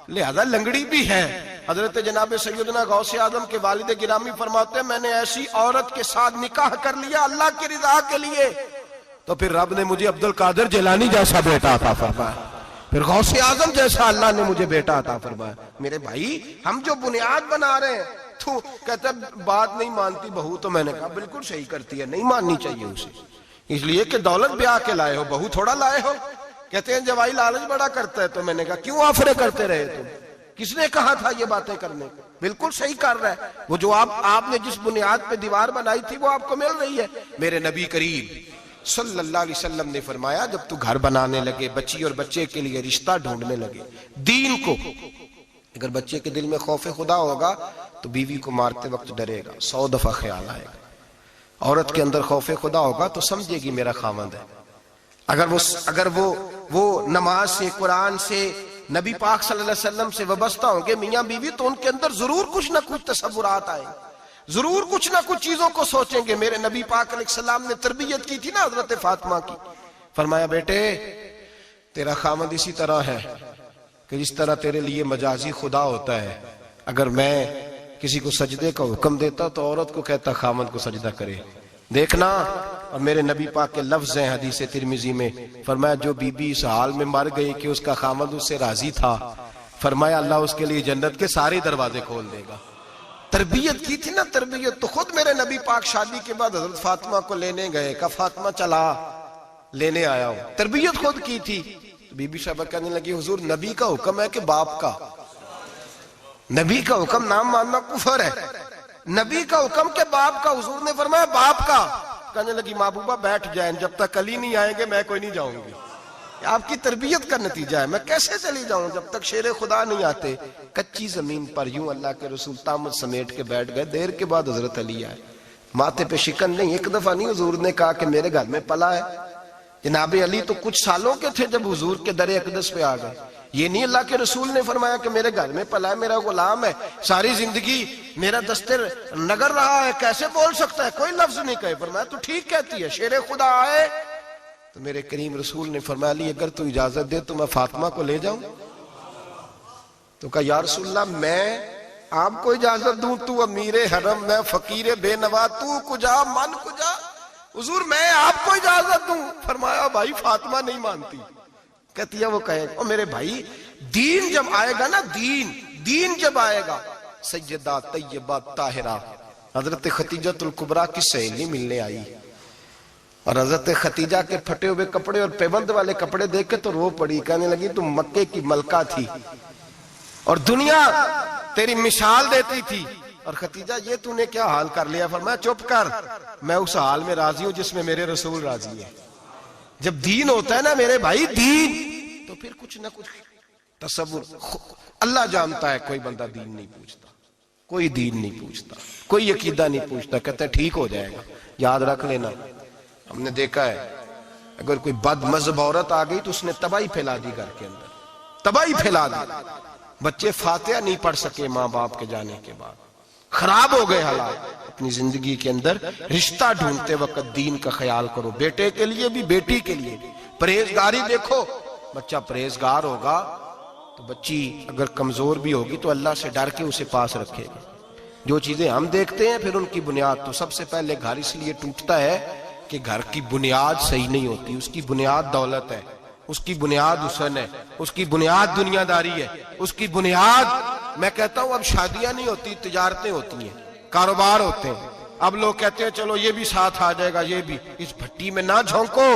لہذا لنگڑی بھی ہے. حضرت جناب سیدنا غوث اعظم کے والد گرامی فرماتے ہیں میں نے ایسی عورت کے ساتھ نکاح کر لیا اللہ کی رضا کے لیے تو پھر رب نے مجھے عبد القادر جیلانی جیسا بیٹا عطا فرمایا, پھر غوث اعظم جیسا اللہ نے مجھے بیٹا عطا فرمایا. میرے بھائی ہم جو بنیاد بنا رہے ہیں تو کہتا ہے بات نہیں مانتی بہو, تو میں نے کہا بالکل صحیح کرتی ہے, نہیں ماننی چاہیے اسے, اس لیے کہ دولت بیاہ کے لائے ہو, بہو تھوڑا لائے ہو. کہتے ہیں جوائی لالچ بڑا کرتا ہے, تو میں نے کہا کیوں آفرے کرتے رہے تم, کس نے کہا تھا یہ باتیں کرنے کو, بالکل صحیح کر رہا ہے. وہ جو آپ نے جس بنیاد پہ دیوار بنائی تھی وہ آپ کو مل رہی ہے. میرے نبی کریم صلی اللہ علیہ وسلم نے فرمایا جب تو گھر بنانے لگے, بچی اور بچے کے لیے رشتہ ڈھونڈنے لگے, دین کو, اگر بچے کے دل میں خوف خدا ہوگا تو بیوی کو مارتے وقت ڈرے گا, 100 دفعہ خیال آئے گا. عورت کے اندر خوف خدا ہوگا تو سمجھے گی میرا خاوند ہے. اگر وہ نماز سے, قرآن سے, نبی پاک صلی اللہ علیہ وسلم سے وابستہ ہوں گے میاں بیوی, تو ان کے اندر ضرور کچھ نہ کچھ تصورات آئیں, ضرور کچھ نہ کچھ چیزوں کو سوچیں گے. میرے نبی پاک علیہ السلام نے تربیت کی تھی نا حضرت فاطمہ کی, فرمایا بیٹے تیرا خامد اسی طرح ہے کہ جس طرح تیرے لیے مجازی خدا ہوتا ہے. اگر میں کسی کو سجدے کا حکم دیتا تو عورت کو کہتا خامد کو سجدہ کرے, دیکھنا. اور میرے نبی پاک کے لفظ ہیں حدیث ترمذی میں, فرمایا جو بی بی اس حال میں مر گئی کہ اس کا خامد اس سے راضی تھا, فرمایا اللہ اس کے لیے جنت کے سارے دروازے کھول دے گا. تربیت کی تھی نا, تربیت. تو خود میرے نبی پاک شادی کے بعد حضرت فاطمہ کو لینے گئے, کہا فاطمہ چلا لینے آیا ہوں, تربیت خود کی تھی. بی بی صاحبہ کہنے لگی حضور نبی کا حکم ہے کہ باپ کا, نبی کا حکم نام ماننا کفر ہے, نبی کا حکم کہ باپ کا. حضور نے فرمایا باپ کا. کہنے لگی محبوبہ بیٹھ جائیں, جب تک علی نہیں آئیں گے میں کوئی نہیں جاؤں گی. آپ کی تربیت کا نتیجہ ہے, میں کیسے چلی جاؤں جب تک شیر خدا نہیں آتے. کچی زمین پر یوں اللہ کے رسول طامت سمیٹ کے بیٹھ گئے. دیر کے بعد حضرت علی آئے, ماتھے پہ شکن نہیں, ایک دفعہ نہیں حضور نے کہا کہ میرے گھر میں پلا ہے. جناب علی تو کچھ سالوں کے تھے جب حضور کے در اقدس پہ آ گئے. یہ نہیں اللہ کے رسول نے فرمایا کہ میرے گھر میں پلا ہے, میرا غلام ہے, ساری زندگی میرا دستر نگر رہا ہے, کیسے بول سکتا ہے, کوئی لفظ نہیں کہے. فرمایا تو ٹھیک کہتی ہے, شیر خدا آئے. تو میرے کریم رسول نے فرمایا علی اگر تو اجازت دے تو میں فاطمہ کو لے جاؤں. تو کہا یا رسول اللہ میں آپ کو اجازت دوں, تو امیر حرم, میں فقیر بے نوا, تو کجا من کجا. حضور میں آپ کو اجازت دوں. فرمایا بھائی فاطمہ نہیں مانتی. کہتی ہے وہ کہے گا میرے بھائی دین جب آئے گا نا, دین جب آئے گا, سیدہ طیبہ طاہرہ حضرت ختیجۃ الکبریٰ کی سہیلی ملنے آئی, اور حضرت ختیجہ کے پھٹے ہوئے کپڑے اور پیبند والے کپڑے دیکھ کے تو رو پڑی. کہنے لگی تم مکے کی ملکہ تھی اور دنیا تیری مثال دیتی تھی, اور ختیجہ یہ تو نے کیا حال کر لیا. فرمایا چپ کر, میں اس حال میں راضی ہوں جس میں میرے رسول راضی ہے. جب دین ہوتا ہے نا میرے بھائی دین, تو پھر کچھ نہ کچھ تصور. اللہ جانتا ہے کوئی بندہ دین نہیں پوچھتا, کوئی دین نہیں پوچھتا, کوئی عقیدہ نہیں پوچھتا, کہتا ہے ٹھیک ہو جائے گا. یاد رکھ لینا, ہم نے دیکھا ہے اگر کوئی بد مذہب عورت آ گئی تو اس نے تباہی پھیلا دی گھر کے اندر, تباہی پھیلا دی. بچے فاتحہ نہیں پڑھ سکے ماں باپ کے جانے کے بعد, خراب ہو گئے حالات. اپنی زندگی کے اندر رشتہ ڈھونڈتے وقت دین کا خیال کرو, بیٹے کے لیے بھی بیٹی کے لیے بھی. پرہیزگاری دیکھو, بچہ پرہیزگار ہوگا تو بچی اگر کمزور بھی ہوگی تو اللہ سے ڈر کے اسے پاس رکھے گا. جو چیزیں ہم دیکھتے ہیں پھر ان کی بنیاد, تو سب سے پہلے گھر اس لیے ٹوٹتا ہے کہ گھر کی بنیاد صحیح نہیں ہوتی. اس کی بنیاد دولت ہے, اس کی بنیاد حسن ہے, اس کی بنیاد دنیا داری ہے, اس کی بنیاد, میں کہتا ہوں اب شادیاں نہیں ہوتی, تجارتیں ہوتی ہیں, کاروبار ہوتے ہیں. اب لوگ کہتے ہیں چلو یہ بھی ساتھ آ جائے گا, یہ بھی. اس بھٹی میں نہ جھونکو,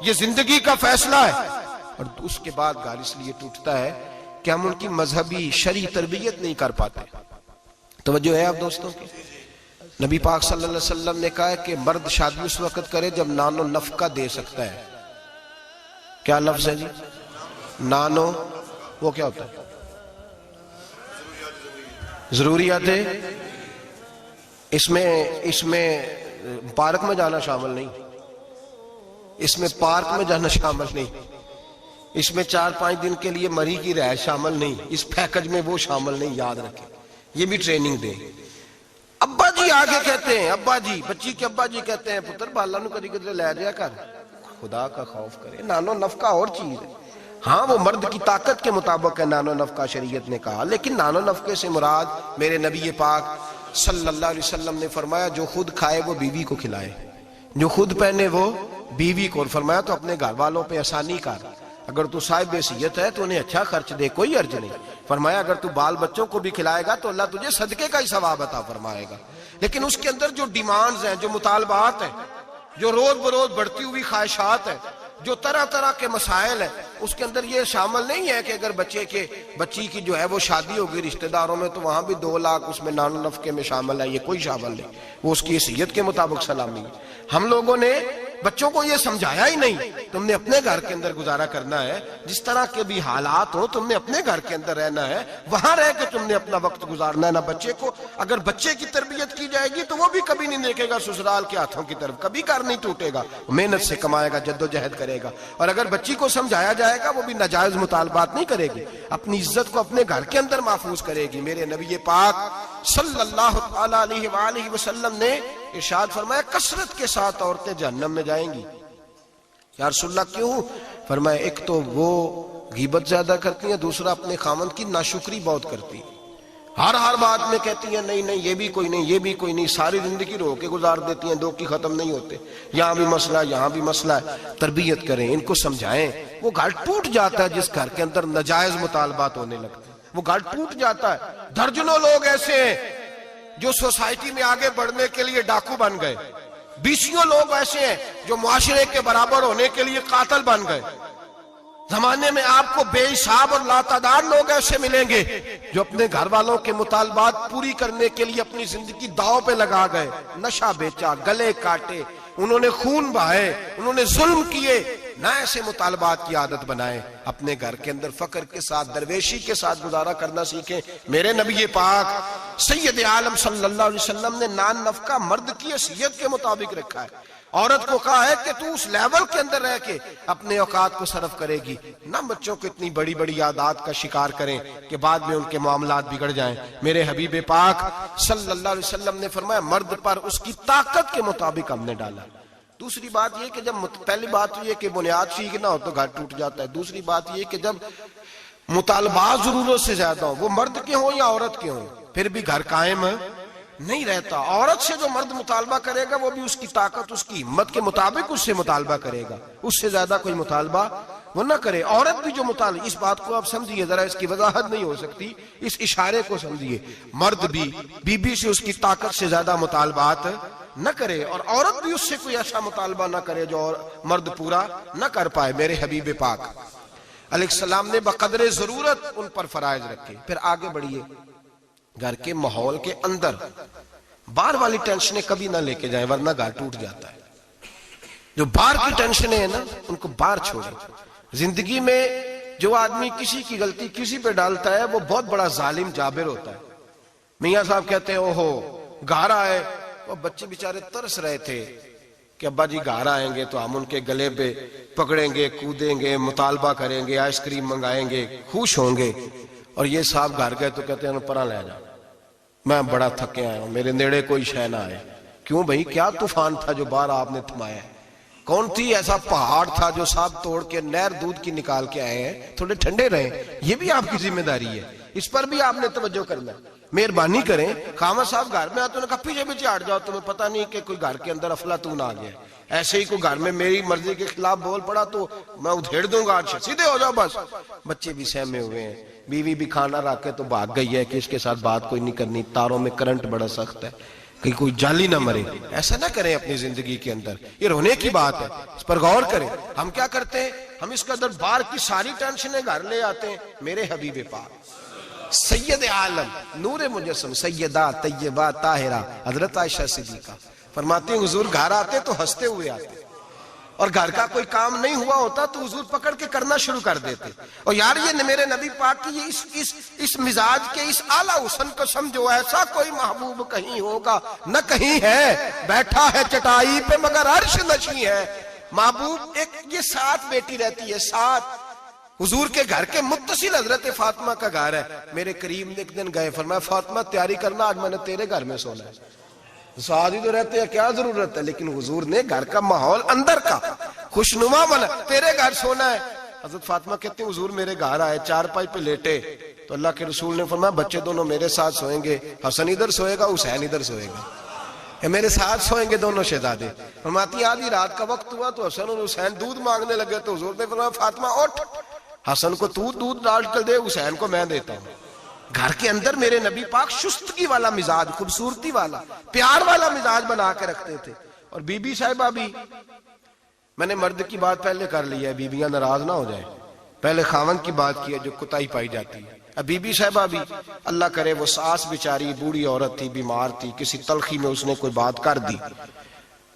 یہ زندگی کا فیصلہ ہے. اور اس کے بعد گھر اس لیے ٹوٹتا ہے کہ ہم ان کی مذہبی شرعی تربیت نہیں کر پاتے. توجہ ہے آپ دوستوں کی. نبی پاک صلی اللہ علیہ وسلم نے کہا ہے کہ مرد شادی اس وقت کرے جب نان و نفقہ دے سکتا ہے. کیا لفظ ہے جی؟ نانو، وہ کیا ہوتا ہے؟ ضروریات. اس میں پارک میں جانا شامل نہیں، اس میں پارک میں جانا شامل نہیں، اس میں 4-5 دن کے لیے مری کی رہائش شامل نہیں، اس پیکج میں وہ شامل نہیں. یاد رکھیں، یہ بھی ٹریننگ دیں. ابا جی آگے کہتے ہیں، ابا جی، بچی کے ابا جی کہتے ہیں پتر بالا نو کدی کدی لے جایا کر، خدا کا خوف کرے. نانو نفقہ اور چیز ہے. ہاں وہ مرد کی طاقت کے مطابق ہے نانو نفقہ شریعت نے کہا، لیکن نانو نفقے سے مراد میرے نبی پاک صلی اللہ علیہ وسلم نے فرمایا جو خود کھائے وہ بیوی کو کھلائے، جو خود پہنے وہ بیوی کو. اور فرمایا تو اپنے گھر والوں پہ آسانی کر، اگر تو صاحب حیثیت ہے تو انہیں اچھا خرچ دے، کوئی حرج نہیں. فرمایا اگر تو بال بچوں کو بھی کھلائے گا تو اللہ تجھے صدقے کا ہی ثواب عطا فرمائے گا. لیکن اس کے اندر جو ڈیمانڈز ہیں، جو مطالبات ہیں، جو روز بروز بڑھتی ہوئی خواہشات ہیں، جو طرح طرح کے مسائل ہیں، اس کے اندر یہ شامل نہیں ہے کہ اگر بچی کی جو ہے وہ شادی ہوگی رشتہ داروں میں تو وہاں بھی 2 لاکھ اس میں نانو نفقے میں شامل ہے. یہ کوئی شامل نہیں، وہ اس کی حیثیت کے مطابق سلامی ہے. ہم لوگوں نے بچوں کو یہ سمجھایا ہی نہیں. تم نے اپنے گھر کے اندر گزارا کرنا ہے، جس طرح کے بھی حالات ہو تم نے اپنے گھر کے اندر رہنا ہے، وہاں رہ کے تم نے اپنا وقت گزارنا ہے. نہ بچے کو، اگر بچے کی تربیت کی جائے گی تو وہ بھی کبھی نہیں دیکھے گا سسرال کے ہاتھوں کی طرف، کبھی گھر نہیں ٹوٹے گا، محنت سے کمائے گا، جد و جہد کرے گا. اور اگر بچی کو سمجھایا جائے گا وہ بھی ناجائز مطالبات نہیں کرے گی، اپنی عزت کو اپنے گھر کے اندر محفوظ کرے گی. میرے نبی پاک صلی اللہ تعالی علیہ وآلہ وسلم نے ارشاد فرمایا کثرت کے ساتھ عورتیں جہنم میں جائیں گی. یا رسول اللہ کیوں؟ فرمایا ایک تو وہ غیبت زیادہ کرتی ہیں، دوسرا اپنے خامند کی ناشکری بہت کرتی ہیں. ہر بات میں کہتی ہیں نہیں یہ بھی کوئی نہیں، یہ بھی کوئی نہیں، ساری زندگی رو کے گزار دیتی ہیں، دو کی ختم نہیں ہوتے، یہاں بھی مسئلہ ہے، یہاں بھی مسئلہ ہے. تربیت کریں، ان کو سمجھائیں. وہ گھر ٹوٹ جاتا ہے جس گھر کے اندر ناجائز مطالبات ہونے لگتے ہیں، وہ گھر ٹوٹ جاتا ہے. درجنوں لوگ ایسے ہیں جو سوسائٹی میں آگے بڑھنے کے لیے ڈاکو بن گئے، 20 لوگ ایسے ہیں جو معاشرے کے برابر ہونے کے لیے قاتل بن گئے. زمانے میں آپ کو بے حساب اور لاتعداد لوگ ایسے ملیں گے جو اپنے گھر والوں کے مطالبات پوری کرنے کے لیے اپنی زندگی داؤ پہ لگا گئے، نشہ بیچا، گلے کاٹے، انہوں نے خون بہائے، انہوں نے ظلم کیے. نہ ایسے مطالبات کی عادت بنائیں. اپنے گھر کے اندر فقر کے ساتھ، درویشی کے ساتھ گزارا کرنا سیکھیں. میرے نبی پاک سید عالم صلی اللہ علیہ وسلم نے نان نفقہ مرد کی حیثیت کے مطابق رکھا ہے. عورت کو کہا ہے کہ تو اس لیول کے اندر رہ کے اپنے اوقات کو صرف کرے گی، نہ بچوں کو اتنی بڑی بڑی عادات کا شکار کریں کہ بعد میں ان کے معاملات بگڑ جائیں. میرے حبیب پاک صلی اللہ علیہ وسلم نے فرمایا مرد پر اس کی طاقت کے مطابق ہم نے ڈالا. دوسری بات یہ کہ جب پہلی بات یہ کہ بنیاد ٹھیک نہ ہو تو گھر ٹوٹ جاتا ہے. دوسری بات یہ کہ جب مطالبات ضرورت سے زیادہ ہوں، وہ مرد کے ہوں یا عورت کے ہوں، پھر بھی گھر قائم نہیں رہتا. عورت سے جو مرد مطالبہ کرے گا وہ بھی اس کی طاقت، اس کی ہمت کے مطابق اس سے مطالبہ کرے گا، اس سے زیادہ کوئی مطالبہ وہ نہ کرے. عورت بھی جو مطالبہ، اس بات کو آپ سمجھیے ذرا، اس کی وضاحت نہیں ہو سکتی، اس اشارے کو سمجھیے. مرد بھی بیوی سے اس کی طاقت سے زیادہ مطالبات نہ کرے، اور عورت بھی اس سے کوئی ایسا مطالبہ نہ کرے جو مرد پورا نہ کر پائے. میرے حبیب پاک علیہ السلام نے بقدر ضرورت ان پر فرائض رکھے. پھر آگے بڑھیے، گھر کے ماحول کے اندر باہر والی ٹینشنیں کبھی نہ لے کے جائیں ورنہ گھر ٹوٹ جاتا ہے. جو باہر کی ٹینشنیں ہیں نا ان کو باہر چھوڑیں. زندگی میں جو آدمی کسی کی غلطی کسی پہ ڈالتا ہے وہ بہت بڑا ظالم جابر ہوتا ہے. میاں صاحب کہتے ہیں اوہو گھر آئے، وہ بچے بیچارے ترس رہے تھے کہ ابا جی گھر آئیں گے تو ہم ان کے گلے پہ پکڑیں گے، کودیں گے، مطالبہ کریں گے، آئس کریم منگائیں گے، خوش ہوں گے. اور یہ صاحب گھر گئے تو کہتے ہیں پرا لے جا، میں بڑا تھکے آیا ہوں، میرے نیڑے کوئی شے نہ آئے. کیوں بھائی، کیا طوفان تھا جو باہر آپ نے تھمایا ہے؟ کون تھی ایسا پہاڑ تھا جو صاحب توڑ کے نہر دودھ کی نکال کے آئے ہیں؟ تھوڑے ٹھنڈے رہیں، یہ بھی آپ کی ذمہ داری ہے، اس پر بھی آپ نے توجہ کرنا ہے. مہربانی کریں. خامہ صاحب گھر میں آتے انہوں نے کہا پیچھے پیچھے ہٹ جاؤ، تمہیں پتہ نہیں کہ کوئی گھر کے اندر افلاطون آ گیا. ایسے ہی کوئی گھر میں میری مرضی کے خلاف بول پڑا تو میں ادھیڑ دوں گا، سیدھے ہو جاؤ بس. بچے بھی سہمے ہوئے ہیں، بیوی بھی کھانا رکھ کے تو بھاگ گئی ہے کہ اس کے ساتھ بات کوئی نہیں کرنی، تاروں میں کرنٹ بڑا سخت ہے، کہ کوئی جالی نہ مرے. ایسا نہ کریں اپنی زندگی کے اندر، یہ رونے کی بات ہے، اس پر غور کریں. ہم کیا کرتے ہیں، ہم اس کے اندر باہر کی ساری ٹینشنیں گھر لے آتے ہیں. میرے حبیب پاک سید عالم نور مجسم سیدہ طیبہ طاہرہ حضرت عائشہ صدیقہ فرماتے ہیں حضور گھر آتے تو ہنستے ہوئے آتے. اور گھر کا کوئی کام نہیں ہوا ہوتا تو حضور پکڑ کے کرنا شروع کر دیتے. اور یار یہ میرے نبی پاک کی اس مزاج کے اس اعلیٰ حسن کو سمجھو. ایسا کوئی محبوب کہیں ہوگا نہ کہیں ہے, بیٹھا ہے چٹائی پہ مگر عرش نشیں ہے. محبوب ایک یہ ساتھ بیٹی رہتی ہے, ساتھ. حضور کے گھر کے متصل حضرت فاطمہ کا گھر ہے. میرے کریم نے ایک دن گئے, فرمایا فاطمہ تیاری کرنا, آج میں نے تیرے گھر میں سونا ہے. ساتھ ہی تو رہتے ہیں, کیا ضرورت ہے, لیکن حضور نے گھر کا ماحول اندر کا خوشنما بنا, تیرے گھر سونا ہے. حضرت فاطمہ کہتے ہیں حضور میرے گھر آئے, چارپائی پہ لیٹے تو اللہ کے رسول نے فرمایا بچے دونوں میرے ساتھ سوئیں گے, حسن ادھر سوئے گا, حسین ادھر سوئے گا, میرے ساتھ سوئیں گے دونوں شہزادے. فرماتی آدھی رات کا وقت ہوا تو حسن اور حسین دودھ مانگنے لگے تو حضور نے فرمایا فاطمہ اٹھ, حسن کو تو دودھ ڈال کر دے, حسین کو میں دیتا ہوں. گھر کے اندر میرے نبی پاک شستگی والا مزاج, خوبصورتی والا, پیار والا مزاج بنا کے رکھتے تھے. اور بی بی صاحبہ بھی, میں نے مرد کی بات پہلے کر لی ہے, بیویاں ناراض نہ ہو جائیں, پہلے خاوند کی بات کی ہے جو کوتاہی پائی جاتی ہے. اب بی بی صاحبہ بھی اللہ کرے وہ ساس بیچاری بوڑھی عورت تھی, بیمار تھی, کسی تلخی میں اس نے کوئی بات کر دی,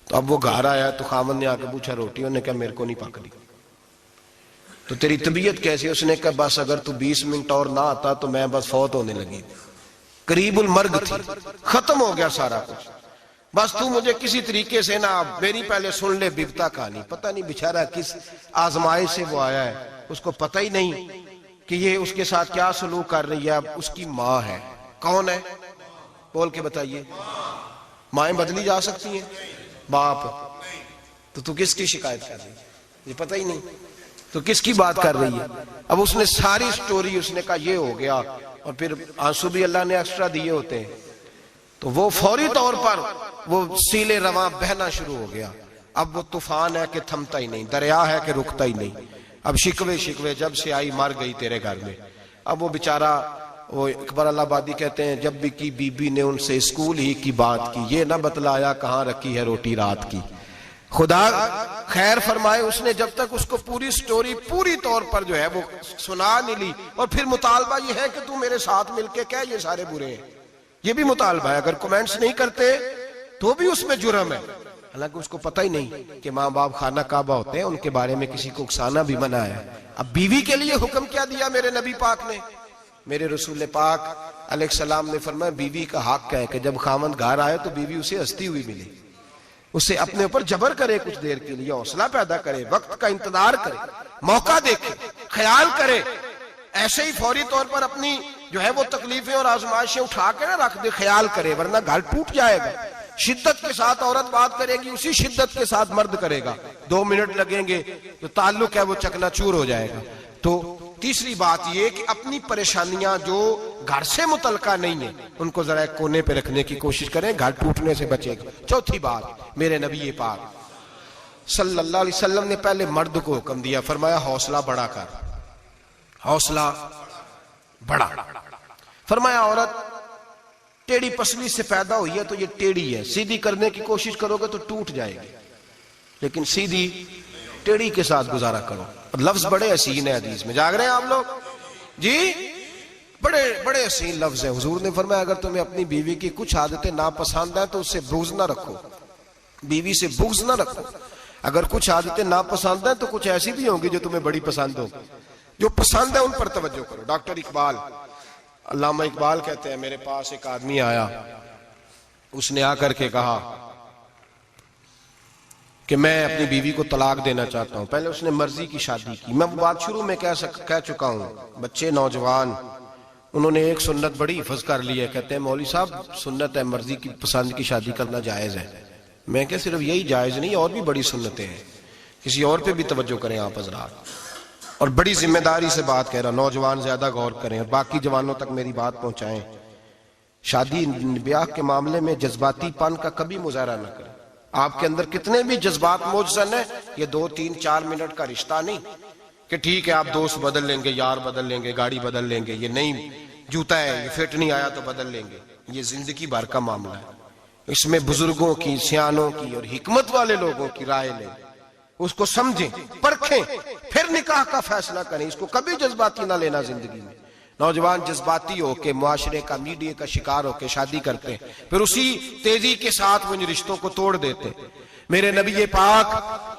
تو اب وہ گھر آیا تو خاوند نے آ کے پوچھا روٹی, انہوں نے کہا میرے کو نہیں پک رہی. تو تیری طبیعت کیسی؟ اس نے کہا بس اگر تو 20 منٹ اور نہ آتا تو میں بس فوت ہونے لگی, قریب المرگ تھی, ختم ہو گیا سارا کچھ, بس تو مجھے کسی طریقے سے نہ, میری پہلے سن لے بیوتا کہانی. پتہ نہیں بیچارہ کس آزمائش سے وہ آیا ہے, اس کو پتہ ہی نہیں کہ یہ اس کے ساتھ کیا سلوک کر رہی ہے. اب اس کی ماں ہے, کون ہے بول کے بتائیے؟ مائیں بدلی جا سکتی ہیں, باپ, تو کس کی شکایت کر رہی ہے؟ یہ پتہ ہی نہیں تو کس کی بات کر رہی ہے. اب اس نے ساری سٹوری, اس نے کہا یہ ہو گیا, اور پھر آنسو بھی اللہ نے ایکسٹرا دیے ہوتے ہیں, تو وہ فوری طور پر وہ سیلے رواں بہنا شروع ہو گیا. اب وہ طوفان ہے کہ تھمتا ہی نہیں, دریا ہے کہ رکتا ہی نہیں. اب شکوے جب سے آئی مر گئی تیرے گھر میں. اب وہ بیچارہ, وہ اکبر اللہ آبادی کہتے ہیں جب بھی کی بی بی نے ان سے اسکول ہی کی بات کی, یہ نہ بتلایا کہاں رکھی ہے روٹی رات کی. خدا خیر فرمائے, اس نے جب تک اس کو پوری سٹوری پوری طور پر جو ہے وہ سنا نہیں لی. اور پھر مطالبہ یہ ہے کہ تو میرے ساتھ مل کے کہہ یہ سارے برے ہیں, یہ بھی مطالبہ ہے. اگر کومنٹس نہیں کرتے تو بھی اس میں جرم ہے, حالانکہ اس کو پتہ ہی نہیں کہ ماں باپ خانہ کعبہ ہوتے ہیں, ان کے بارے میں کسی کو اکسانا بھی منع ہے. اب بیوی کے لیے حکم کیا دیا میرے نبی پاک نے؟ میرے رسول پاک علیہ السلام نے فرمایا بیوی کا حق ہے کہ جب خاوند گھر آئے تو بیوی اسے ہنستی ہوئی ملے, اسے اپنے اوپر جبر کرے, کچھ دیر کے لیے حوصلہ پیدا کرے, وقت کا انتظار کرے, موقع دیکھے, خیال کرے. ایسے ہی فوری طور پر اپنی جو ہے وہ تکلیفیں اور آزمائشیں اٹھا کے نہ رکھ دے, خیال کرے, ورنہ گھر ٹوٹ جائے گا. شدت کے ساتھ عورت بات کرے گی, اسی شدت کے ساتھ مرد کرے گا, 2 منٹ لگیں گے تو تعلق ہے وہ چکنا چور ہو جائے گا. تو تیسری بات یہ کہ اپنی پریشانیاں جو گھر سے متعلقہ نہیں ہیں ان کو ذرا ایک کونے پہ رکھنے کی کوشش کریں, گھر ٹوٹنے سے بچے گا. چوتھی بات, میرے نبی پاک صلی اللہ علیہ وسلم نے پہلے مرد کو حکم دیا, فرمایا حوصلہ بڑا کر, حوصلہ بڑا. فرمایا عورت ٹیڑھی پسلی سے پیدا ہوئی ہے تو یہ ٹیڑھی ہے, سیدھی کرنے کی کوشش کرو گے تو ٹوٹ جائے گی, لیکن سیدھی ٹیڑھی کے ساتھ گزارا کرو. لفظ بڑے حسین ہیں حدیث میں, جاگ رہے ہیں آپ لوگ جی, بڑے حسین لفظ ہیں. حضور نے فرمایا اگر تمہیں اپنی بیوی کی کچھ عادتیں ناپسند ہیں تو اس سے بغض نہ رکھو, بیوی سے بغض نہ رکھو. اگر کچھ عادتیں ناپسند ہیں تو کچھ ایسی بھی ہوں گی جو تمہیں بڑی پسند ہو, جو پسند ہے ان پر توجہ کرو. ڈاکٹر اقبال, علامہ اقبال کہتے ہیں میرے پاس ایک آدمی آیا, اس نے آ کر کے کہا کہ میں اپنی بیوی کو طلاق دینا چاہتا ہوں. پہلے اس نے مرضی کی شادی کی, میں وہ بات شروع میں کہہ چکا ہوں, بچے نوجوان انہوں نے ایک سنت بڑی حفظ کر لی ہے, کہتے ہیں مولوی صاحب سنت ہے مرضی کی پسند کی شادی کرنا جائز ہے. میں کہ صرف یہی جائز نہیں, اور بھی بڑی سنتیں ہیں, کسی اور پہ بھی توجہ کریں آپ حضرات. اور بڑی ذمہ داری سے بات کہہ رہا, نوجوان زیادہ غور کریں اور باقی جوانوں تک میری بات پہنچائیں. شادی بیاہ کے معاملے میں جذباتی پن کا کبھی مظاہرہ نہ کریں. آپ کے اندر کتنے بھی جذبات موجزن ہیں, یہ 2 3 4 منٹ کا رشتہ نہیں کہ ٹھیک ہے آپ دوست بدل لیں گے, یار بدل لیں گے, گاڑی بدل لیں گے, یہ نہیں جوتا ہے یہ فٹ نہیں آیا تو بدل لیں گے. یہ زندگی بھر کا معاملہ ہے, اس میں بزرگوں کی, سیانوں کی اور حکمت والے لوگوں کی رائے لیں, اس کو سمجھیں, پرکھیں, پھر نکاح کا فیصلہ کریں. اس کو کبھی جذباتی نہ لینا. زندگی میں نوجوان جذباتی ہو کے, معاشرے کا, میڈیا کا شکار ہو کے شادی کرتے ہیں, پھر اسی تیزی کے ساتھ وہ ان رشتوں کو توڑ دیتے ہیں. میرے نبی پاک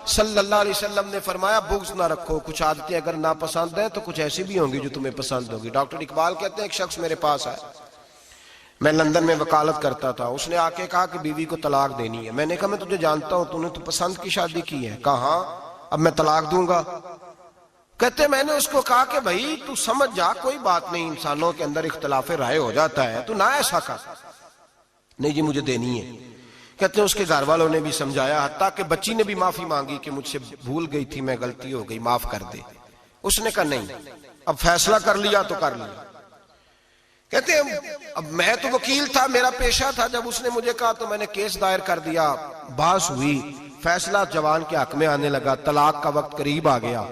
صلی اللہ علیہ وسلم نے فرمایا بغض نہ رکھو، کچھ عادتیں اگر ناپسند ہیں تو کچھ ایسی بھی ہوں گی جو تمہیں پسند ہوگی۔ ڈاکٹر اقبال کہتے ہیں ایک شخص میرے پاس آیا، میں لندن میں وکالت کرتا تھا، اس نے آ کے کہا کہ بیوی کو طلاق دینی ہے۔ میں نے کہا میں تجھے جانتا ہوں، تو نے تو پسند کی شادی کی ہے۔ کہا ہاں، اب میں طلاق دوں گا؟ کہتے میں نے اس کو کہا کہ بھائی تو سمجھ جا، کوئی بات نہیں، انسانوں کے اندر اختلاف رائے ہو جاتا ہے، تو نہ ایسا کر۔ نہیں جی مجھے دینی ہے۔ کہتے ہیں اس کے گھر والوں نے بھی سمجھایا، حتیٰ کہ بچی نے بھی معافی مانگی کہ مجھ سے بھول گئی تھی میں، غلطی ہو گئی، معاف کر دے۔ اس نے کہا نہیں، اب فیصلہ کر لیا تو کر لیا۔ کہتے ہیں اب میں تو وکیل تھا، میرا پیشہ تھا، جب اس نے مجھے کہا تو میں نے کیس دائر کر دیا، بحث ہوئی، فیصلہ جوان کے حق میں آنے لگا، طلاق کا وقت قریب آ گیا۔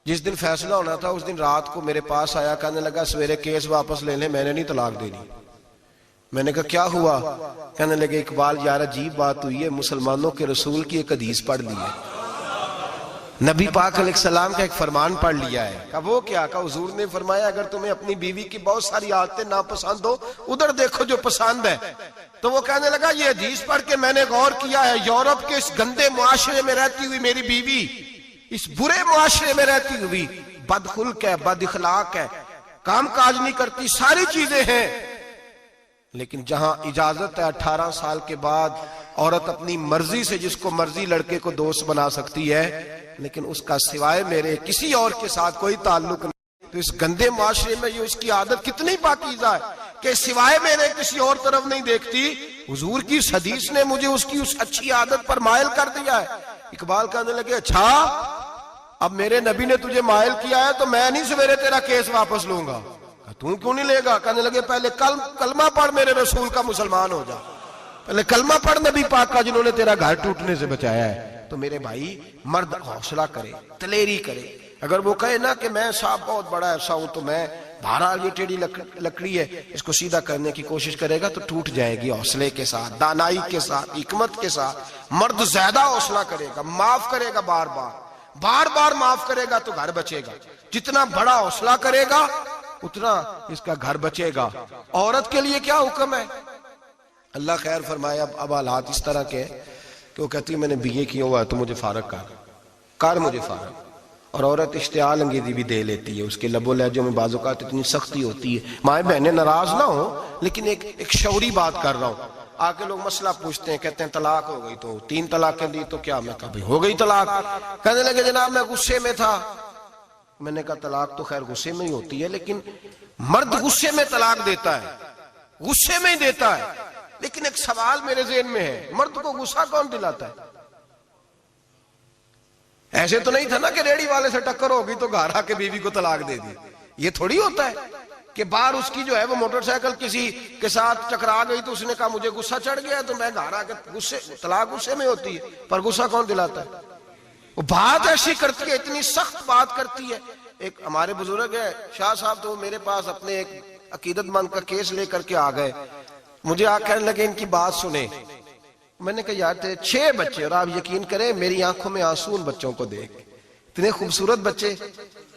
جس دن فیصلہ ہونا تھا اس دن رات کو میرے پاس آیا، کہنے لگا سویرے کیس واپس لے لیں، میں نے نہیں طلاق دینی۔ میں نے کہا کیا ہوا؟ کہنے لگے اقبال یار عجیب بات ہوئی ہے، مسلمانوں کے رسول کی ایک حدیث پڑھ لی ہے، نبی پاک علیہ السلام کا ایک فرمان پڑھ لیا ہے۔ کہا وہ کیا؟ کہا حضور نے فرمایا اگر تمہیں اپنی بیوی کی بہت ساری عادتیں ناپسند ہو، ادھر دیکھو جو پسند ہے۔ تو وہ کہنے لگا یہ حدیث پڑھ کے میں نے غور کیا ہے، یورپ کے اس گندے معاشرے میں رہتی ہوئی میری بیوی، اس برے معاشرے میں رہتی ہوئی بد خلق ہے، بد اخلاق ہے، کام کاج نہیں کرتی، ساری چیزیں ہیں، لیکن جہاں اجازت ہے 18 سال کے بعد عورت اپنی مرضی سے جس کو مرضی لڑکے کو دوست بنا سکتی ہے، لیکن اس کا سوائے میرے کسی اور کے ساتھ کوئی تعلق نہیں۔ تو اس گندے معاشرے میں یہ اس کی عادت کتنی پاکیزہ ہے کہ سوائے میرے کسی اور طرف نہیں دیکھتی۔ حضور کی اس حدیث نے مجھے اس کی اس اچھی عادت پر مائل کر دیا ہے۔ اقبال کہنے لگے اچھا اب میرے نبی نے تجھے مائل کیا ہے تو میں نہیں سویرے تیرا کیس واپس لوں گا۔ تو کیوں نہیں لے گا؟ کہنے لگے پہلے کلمہ پڑھ میرے رسول کا، مسلمان ہو جا، پہلے کلمہ پڑھ نبی پاک کا جنہوں نے تیرا گھر ٹوٹنے سے بچایا ہے۔ تو میرے بھائی مرد حوصلہ کرے، دلیری کرے۔ اگر وہ کہے نا کہ میں صاحب بہت بڑا ایسا ہوں تو میں بہرحال یہ ٹیڑھی لکڑی ہے اس کو سیدھا کرنے کی کوشش کرے گا تو ٹوٹ جائے گی۔ حوصلے کے ساتھ، دانائی کے ساتھ، حکمت کے ساتھ مرد زیادہ حوصلہ کرے گا، معاف کرے گا، بار بار معاف کرے گا تو گھر بچے گا۔ جتنا بڑا حوصلہ کرے گا اتنا اس کا گھر بچے گا۔ عورت کے لیے کیا حکم ہے؟ اللہ خیر فرمائے۔ اب حالات اس طرح کے کہ وہ کہتی ہے میں نے BA کیا ہوا ہے تو مجھے فارغ کر مجھے فارغ۔ اور عورت اشتعال انگیزی بھی دے لیتی ہے، اس کے لب و لہجوں میں بعض اوقات اتنی سختی ہوتی ہے، مائیں بہنیں ناراض نہ ہو، لیکن ایک شعوری بات کر رہا ہوں۔ آ کے لوگ مسئلہ پوچھتے ہیں، کہتے ہیں طلاق ہو گئی تو 3 طلاقیں دی تو کیا؟ میں کہا بھائی ہو گئی طلاق۔ کہنے لگے جناب میں غصے میں تھا۔ میں نے کہا طلاق تو خیر غصے میں ہی ہوتی ہے، لیکن مرد غصے میں طلاق دیتا ہے، غصے میں ہی دیتا ہے، لیکن ایک سوال میرے ذہن میں ہے، مرد کو غصہ کون دلاتا ہے؟ ایسے تو نہیں تھا نا کہ ریڑی والے سے ٹکر ہوگی تو گھر آ کے بیوی کو طلاق دے دی۔ یہ تھوڑی ہوتا ہے کہ باہر اس کی جو ہے وہ موٹر سائیکل کسی کے ساتھ ٹکرا گئی تو اس نے کہا مجھے غصہ چڑھ گیا تو میں گھر آ کے طلاق غصے میں ہوتی ہے، پر غصہ کون دلاتا ہے؟ وہ بات ایسی کرتی ہے، اتنی سخت بات کرتی ہے۔ ایک ہمارے بزرگ ہے شاہ صاحب، تو میرے پاس اپنے ایک عقیدت مند کا کیس لے کر کے آ گئے، مجھے آ کہنے لگے ان کی بات سنیں۔ میں نے کہا یار تیرے 6 بچے، اور آپ یقین کریں میری آنکھوں میں آنسو ان بچوں کو دیکھ، اتنے خوبصورت بچے۔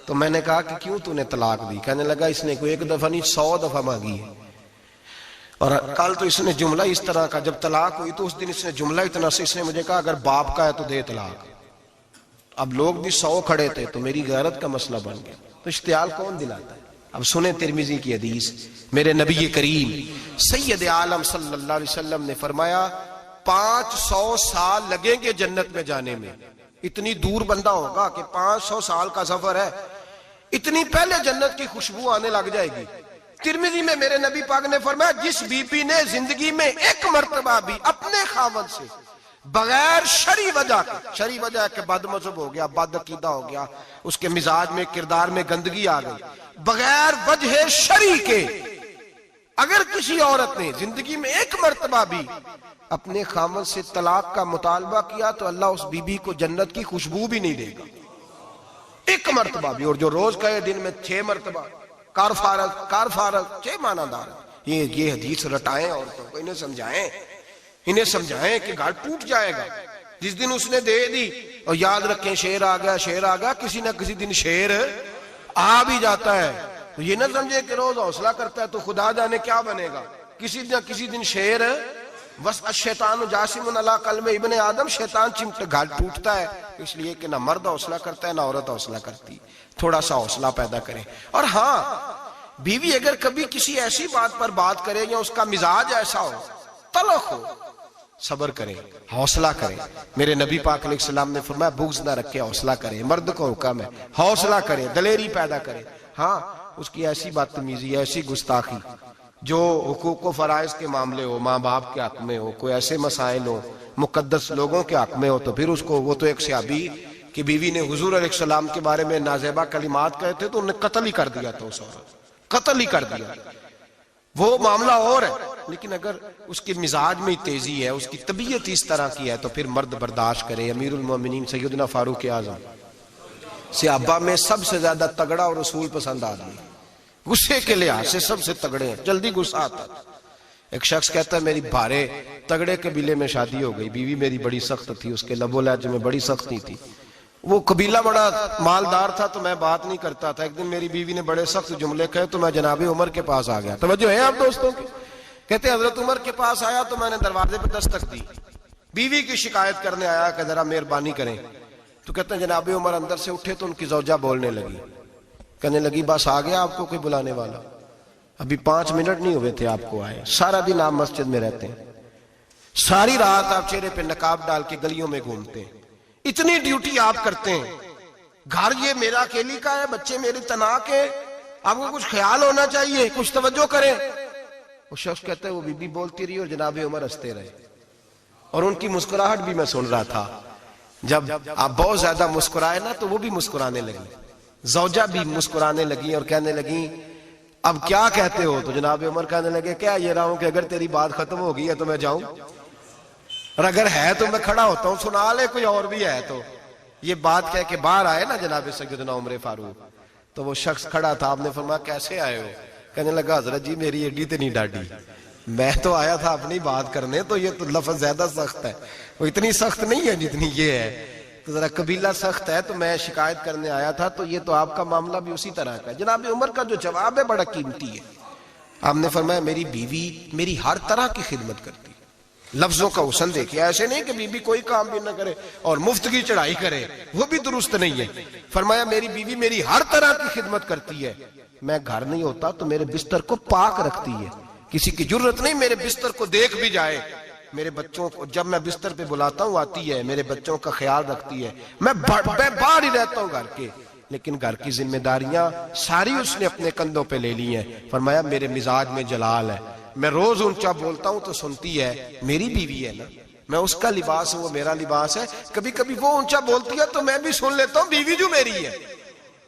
تو میں نے کہا کہ کیوں تو نے طلاق دی؟ کہنے لگا اس نے کوئی 1 دفعہ نہیں 100 دفعہ مانگی ہے، اور کل تو اس نے جملہ اس طرح کا، جب طلاق ہوئی تو اس دن اس نے جملہ اتنا سے، اس نے مجھے کہا اگر باپ کا ہے تو دے طلاق۔ اب لوگ بھی 100 کھڑے تھے تو میری غیرت کا مسئلہ بن گیا۔ تو اشتعال کون دلاتا ہے؟ اب سنیں ترمذی کی حدیث، میرے نبی کریم سید عالم صلی اللہ علیہ وسلم نے فرمایا 500 سال لگیں گے جنت میں جانے میں۔ اتنی دور بندہ ہوگا کہ 500 سال کا سفر ہے، اتنی پہلے جنت کی خوشبو آنے لگ جائے گی۔ ترمذی میں میرے نبی پاک نے فرمایا جس بی بی نے زندگی میں 1 مرتبہ بھی اپنے خاوند سے بغیر شرعی وجہ کے، شرعی وجہ کہ بد مذہب ہو گیا، بد عقیدہ ہو گیا، اس کے مزاج میں کردار میں گندگی آ گئی، بغیر وجہ شرعی کے اگر کسی عورت نے زندگی میں 1 مرتبہ بھی اپنے خاوند سے طلاق کا مطالبہ کیا تو اللہ اس بی بی کو جنت کی خوشبو بھی نہیں دے گا، 1 مرتبہ بھی۔ اور جو روز کہے دن میں 6 مرتبہ کار فارغ 6 معنی دار، یہ حدیث رٹائیں عورتوں کو، انہیں سمجھائیں کہ گھر ٹوٹ جائے گا جس دن اس نے دے دی۔ اور یاد رکھیں شیر آ گیا، کسی نہ کسی دن شیر آ بھی جاتا ہے۔ تو یہ نہ سمجھے کہ روز حوصلہ کرتا ہے تو خدا جانے کیا بنے گا، کسی نہ کسی دن شیر بس الشیطان جاسم علی قلب ابن آدم، شیطان گھر ٹوٹتا ہے اس لیے کہ نہ مرد حوصلہ کرتا ہے نہ عورت حوصلہ کرتی. تھوڑا سا حوصلہ پیدا کریں. اور ہاں، بیوی اگر کبھی کسی ایسی بات پر بات کرے یا اس کا مزاج ایسا ہو، تلخ ہو، صبر کریں، حوصلہ کریں. میرے نبی پاک علیہ السلام نے فرمایا بغض نہ رکھے، حوصلہ کریں. مرد کو حکم ہے حوصلہ کریں، دلیری پیدا کریں. ہاں، اس کی ایسی بدتمیزی، ایسی گستاخی جو حقوق و فرائض کے معاملے ہو، ماں باپ کے حق میں ہو، کوئی ایسے مسائل ہو مقدس لوگوں کے حق میں ہو، تو پھر اس کو، وہ تو ایک صحابی کی بیوی نے حضور علیہ السلام کے بارے میں نازیبا کلمات کہے تھے تو انہیں قتل ہی کر دیا تھا. اس عورت قتل ہی کر دیا. وہ معاملہ اور ہے، لیکن اگر اس کے مزاج میں تیزی ہے، اس کی طبیعت اس طرح کی ہے، تو پھر مرد برداشت کرے. امیر المومنین سیدنا فاروق اعظم صحابہ میں سب سے زیادہ تگڑا اور اصول پسند آدمی، غصے کے لحاظ سے سب سے تگڑے ہیں، جلدی غصہ آتا تھا. ایک شخص کہتا ہے میری بھارے تگڑے قبیلے میں شادی ہو گئی، بیوی میری بڑی سخت تھی، اس کے لب و لہجے میں بڑی سختی تھی. وہ قبیلہ بڑا مالدار تھا تو میں بات نہیں کرتا تھا. ایک دن میری بیوی نے بڑے سخت جملے کہے تو میں جناب عمر کے پاس آ گیا. توجہ ہے آپ دوستوں کی؟ کہتے ہیں حضرت عمر کے پاس آیا تو میں نے دروازے پہ دستک دی، بیوی کی شکایت کرنے آیا کہ ذرا مہربانی کریں. تو کہتے ہیں جناب عمر اندر سے اٹھے تو ان کی زوجہ بولنے لگی، کہنے لگی بس آ گیا آپ کو کوئی بلانے والا؟ ابھی 5 منٹ نہیں ہوئے تھے آپ کو آئے. سارا دن آپ مسجد میں رہتے ہیں، ساری رات آپ چہرے پہ نقاب ڈال کے گلیوں میں گھومتے ہیں، اتنی ڈیوٹی آپ کرتے ہیں، گھر یہ میرا اکیلی کا ہے، بچے میری تنہا کے، آپ کو کچھ خیال ہونا چاہیے، کچھ توجہ کریں. وہ شخص کہتا ہے وہ بی بی بولتی رہی اور جناب عمر ہنستے رہے، اور ان کی مسکراہٹ بھی میں سن رہا تھا. جب آپ بہت زیادہ مسکرائے نا تو وہ بھی مسکرانے لگی، زوجہ بھی مسکرانے لگی اور کہنے لگی اب کیا کہتے ہو؟ تو جناب عمر کہنے لگے کیا یہ رہا ہوں کہ اگر تیری بات ختم ہو گئی ہے تو میں جاؤں، اور اگر ہے تو میں کھڑا ہوتا ہوں، سنا لے کوئی اور بھی ہے تو. یہ بات کہہ کے باہر آئے نا جناب سیدنا عمر فاروق، تو وہ شخص کھڑا تھا. آپ نے فرمایا کیسے آئے ہو؟ کہنے لگا حضرت جی میری ایڈی تے نہیں ڈاڈی، میں تو آیا تھا اپنی بات کرنے، تو یہ تو لفظ زیادہ سخت ہے، وہ اتنی سخت نہیں ہے جتنی یہ ہے، تو ذرا قبیلہ سخت ہے تو میں شکایت کرنے آیا تھا. تو یہ تو آپ کا معاملہ بھی اسی طرح کا ہے. جناب عمر کا جو جواب ہے بڑا قیمتی ہے. آپ نے فرمایا میری بیوی میری ہر طرح کی خدمت کرتی. لفظوں کا حسن دیکھیں، ایسے نہیں کہ بیوی کوئی کام بھی نہ کرے اور مفت کی چڑھائی کرے، وہ بھی درست نہیں ہے. فرمایا میری بیوی میری ہر طرح کی خدمت کرتی ہے، میں گھر نہیں ہوتا تو میرے بستر کو پاک رکھتی ہے، کسی کی جرت نہیں میرے بستر کو دیکھ بھی جائے. میرے بچوں کو جب میں بستر پہ بلاتا ہوں آتی ہے، میرے بچوں کا خیال رکھتی ہے. میں باہر ہی رہتا ہوں گھر کے، لیکن گھر کی ذمہ داریاں ساری اس نے اپنے کندھوں پہ لے لی ہیں. فرمایا میرے مزاج میں جلال ہے، میں روز اونچا بولتا ہوں تو سنتی ہے، میری بیوی ہے نا، میں اس کا لباس ہوں وہ میرا لباس ہے. کبھی کبھی وہ اونچا بولتی ہے تو میں بھی سن لیتا ہوں، بیوی جو میری ہے،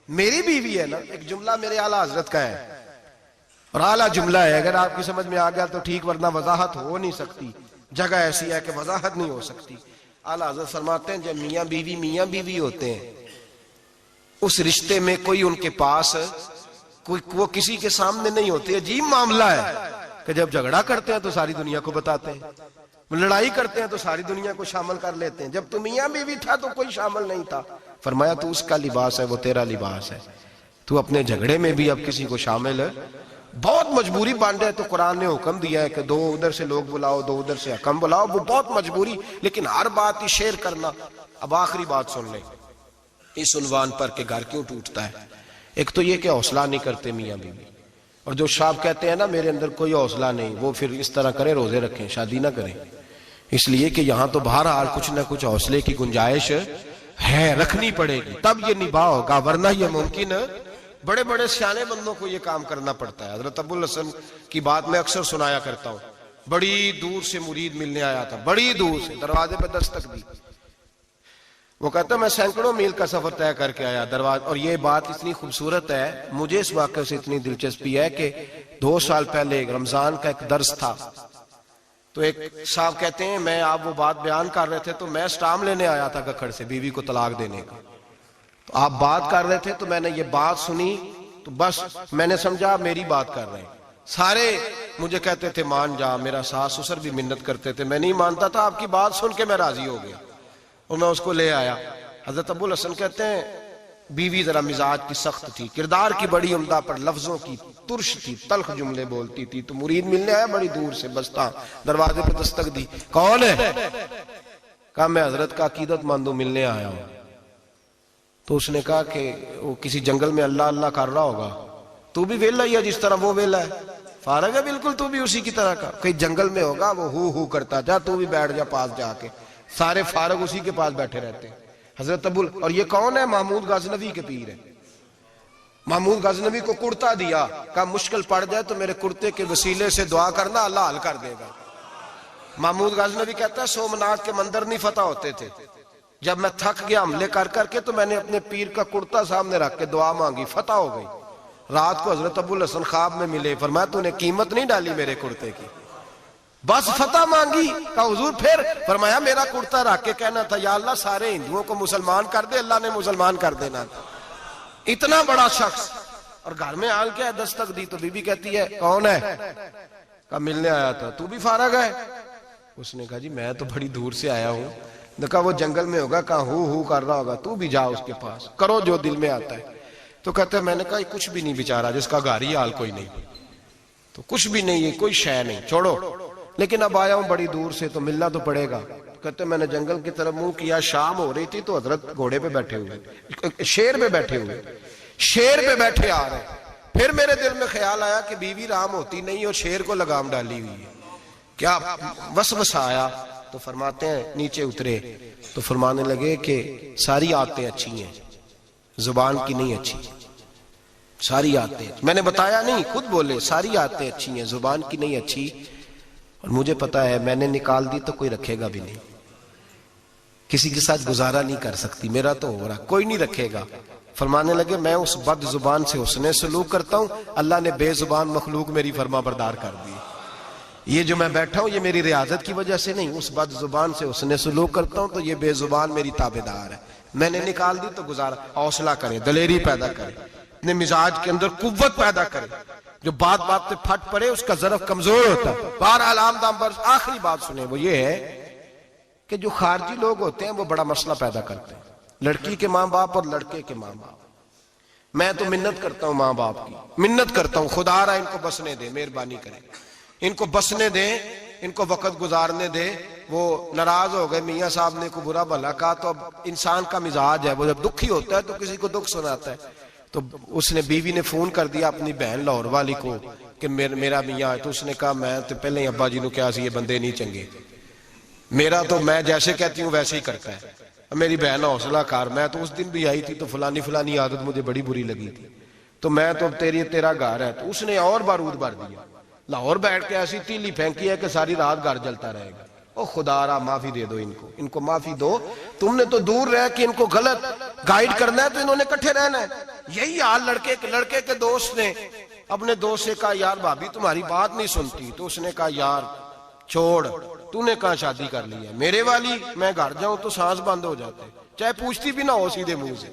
میری بیوی ہے نا. ایک جملہ میرے اعلیٰ حضرت کا ہے اور اعلیٰ جملہ ہے، اگر آپ کی سمجھ میں آ گیا تو ٹھیک، ورنہ وضاحت ہو نہیں سکتی، جگہ ایسی ہے کہ وضاحت نہیں ہو سکتی. اعلیٰ حضرت فرماتے ہیں جب میاں بیوی ہوتے ہیں، اس رشتے میں کوئی ان کے پاس وہ کسی کے سامنے نہیں ہوتے. عجیب معاملہ ہے کہ جب جھگڑا کرتے ہیں تو ساری دنیا کو بتاتے ہیں، لڑائی کرتے ہیں تو ساری دنیا کو شامل کر لیتے ہیں. جب تو میاں بیوی تھا تو کوئی شامل نہیں تھا. فرمایا تو اس کا لباس ہے، وہ تیرا لباس ہے، تو اپنے جھگڑے میں بھی اب کسی کو شامل ہے. بہت مجبوری بانٹے تو قرآن نے حکم دیا ہے کہ 2 ادھر سے لوگ بلاؤ، 2 ادھر سے حکم بلاؤ، وہ بہت مجبوری، لیکن ہر بات ہی شیئر کرنا. اب آخری بات سن لیں اس عنوان پر کہ گھر کیوں ٹوٹتا ہے. ایک تو یہ کہ حوصلہ نہیں کرتے میاں بیوی، اور جو شاب کہتے ہیں نا میرے اندر کوئی حوصلہ نہیں، وہ پھر اس طرح کریں، روزے رکھیں، شادی نہ کریں. اس لیے کہ یہاں تو بہرحال کچھ نہ کچھ حوصلے کی گنجائش ہے، رکھنی پڑے گی تب یہ نباہ ہوگا، ورنہ یہ ممکن بڑے بڑے سیانے بندوں کو یہ کام کرنا پڑتا ہے. حضرت ابو الحسن کی بات میں اکثر سنایا کرتا ہوں، بڑی دور سے مرید ملنے آیا تھا، بڑی دور سے، دروازے پہ دستک دی. وہ کہتا ہے میں سینکڑوں میل کا سفر طے کر کے آیا دروازے. اور یہ بات اتنی خوبصورت ہے، مجھے اس واقعے سے اتنی دلچسپی ہے کہ 2 سال پہلے رمضان کا ایک درس تھا، تو ایک صاحب کہتے ہیں میں آپ وہ بات بیان کر رہے تھے تو میں سٹام لینے آیا تھا گکھڑ سے بیوی کو طلاق دینے کا. تو آپ بات کر رہے تھے تو میں نے یہ بات سنی تو بس میں نے سمجھا میری بات کر رہے ہیں. سارے مجھے کہتے تھے مان جا، میرا ساس سسر بھی منت کرتے تھے، میں نہیں مانتا تھا. آپ کی بات سن کے میں راضی ہو گیا اور میں اس کو لے آیا. حضرت ابو الحسن کہتے ہیں بیوی ذرا مزاج کی سخت تھی، کردار کی بڑی عمدہ، پر لفظوں کی ترش تھی، تلخ جملے بولتی تھی۔ تو مرید ملنے آیا بڑی دور سے، بستہ دروازے پہ دستک دی، کون ہے؟ کہا میں حضرت کا عقیدت مند ہوں، ملنے آیا ہوں۔ تو اس نے کہا کہ وہ کسی جنگل میں اللہ اللہ کر رہا ہوگا، تو بھی ویلا ہی ہے جس طرح وہ ویلا ہے، فارغ ہے بالکل تو بھی اسی کی طرح کا، کہیں جنگل میں ہوگا وہ ہو کرتا، جا تو بھی بیٹھ جا پاس جا کے، سارے فارغ اسی کے پاس بیٹھے رہتے ہیں۔ حضرت اور یہ کون ہے؟ محمود غزنوی کے پیر ہے۔ محمود غزنوی کو کرتا دیا، کہا مشکل پڑ جائے تو میرے کرتے کے وسیلے سے دعا کرنا، اللہ حل کر دے گا۔ محمود غزنوی کہتا ہے سومناتھ کے مندر نہیں فتح ہوتے تھے، جب میں تھک گیا حملے کر کر کے تو میں نے اپنے پیر کا کرتا سامنے رکھ کے دعا مانگی، فتح ہو گئی۔ رات کو حضرت ابو الحسن خواب میں ملے، فرمایا تو نے قیمت نہیں ڈالی میرے کرتے کی، بس فتح مانگی۔ کہا حضور پھر؟ فرمایا میرا کرتا رکھ کے کہنا تھا یا اللہ سارے ہندوؤں کو مسلمان کر دے، اللہ نے مسلمان کر دینا تھا۔ اتنا بڑا شخص، اور گھر میں حال کیا ہے؟ دستک دی تو بی بی کہتی ہے کون ہے؟ کہا ملنے آیا تھا، تو بھی فارغ ہے؟ اس نے کہا جی میں تو بڑی دور سے آیا ہوں۔ نے کہا وہ جنگل میں ہوگا، کہا ہو کر رہا ہوگا، تو بھی جا اس کے پاس، کرو جو دل میں آتا ہے۔ تو کہتے ہیں میں نے کہا یہ کچھ بھی نہیں بیچارہ، جس کا گھر ہی حال کوئی نہیں، تو کچھ بھی نہیں ہے، کوئی شے نہیں، چھوڑو، لیکن اب آیا ہوں بڑی دور سے تو ملنا تو پڑے گا۔ کہتے ہیں میں نے جنگل کی طرف منہ کیا، شام ہو رہی تھی تو حضرت گھوڑے پہ بیٹھے ہوئے، شیر پہ بیٹھے ہوئے، شیر پہ بیٹھے آ رہے۔ پھر میرے دل میں خیال آیا کہ بیوی رام ہوتی نہیں اور شیر کو لگام ڈالی ہوئی ہے، کیا وسوسہ آیا؟ تو فرماتے ہیں نیچے اترے تو فرمانے لگے کہ ساری عادتیں اچھی ہیں، زبان کی نہیں اچھی، ساری عادتیں، میں نے بتایا نہیں، خود بولے ساری عادتیں اچھی ہیں، زبان کی نہیں اچھی، اور مجھے پتا ہے میں نے نکال دی تو کوئی رکھے گا بھی نہیں، کسی کے ساتھ گزارا نہیں کر سکتی، میرا تو ہو رہا، کوئی نہیں رکھے گا۔ فرمانے لگے میں اس بد زبان سے حسن سلوک کرتا ہوں، اللہ نے بے زبان مخلوق میری فرما بردار کر دی، یہ جو میں بیٹھا ہوں یہ میری ریاضت کی وجہ سے نہیں، اس بد زبان سے حسن سلوک کرتا ہوں تو یہ بے زبان میری تابعدار ہے، میں نے نکال دی تو گزارا۔ حوصلہ کرے، دلیری پیدا کرے، اپنے مزاج کے اندر قوت پیدا کرے، جو بات بات پہ پھٹ پڑے اس کا ظرف کمزور ہوتا ہے۔ بہرحال عام پر آخری بات سنیں، وہ یہ ہے کہ جو خارجی لوگ ہوتے ہیں وہ بڑا مسئلہ پیدا کرتے ہیں، لڑکی کے ماں باپ اور لڑکے کے ماں باپ۔ میں تو منت کرتا ہوں ماں باپ کی، منت کرتا ہوں خدا را ان کو بسنے دے، مہربانی کریں، ان کو بسنے دیں، ان کو وقت گزارنے دیں۔ وہ ناراض ہو گئے، میاں صاحب نے کو برا بھلا کہا، تو اب انسان کا مزاج ہے، وہ جب دکھی ہوتا ہے تو کسی کو دکھ سناتا ہے۔ تو اس نے بیوی نے فون کر دیا اپنی بہن لاہور والی کو کہ میرا میاں ہے، تو اس نے کہا میں تو پہلے ہی ابا جی نو کیا سی یہ بندے نہیں چنگے، میرا تو میں جیسے کہتی ہوں ویسے ہی کرتا ہے، میری بہن حوصلہ کار، میں تو اس دن بھی آئی تھی تو فلانی عادت مجھے بڑی بری لگی تھی، تو میں تو تیرا گھر ہے۔ تو اس نے اور بارود بھر دیا، لاہور بیٹھ کے ایسی تیلی پھینکی ہے کہ ساری رات گھر جلتا رہے گا۔ او خدا را معافی دے دو ان کو معافی دو، تم نے تو دور رہ کے ان کو غلط گائیڈ کرنا ہے تو انہوں نے کٹھے رہنا ہے۔ یہی حال لڑکے کے دوست نے اپنے دوست سے کہا یار بھابی تمہاری بات نہیں سنتی، تو اس نے کہا یار چھوڑ، تو نے کہاں شادی کر لی ہے، میرے والی میں گھر جاؤں تو سانس بند ہو جاتے، چاہے پوچھتی بھی نہ ہو سیدھے منہ سے،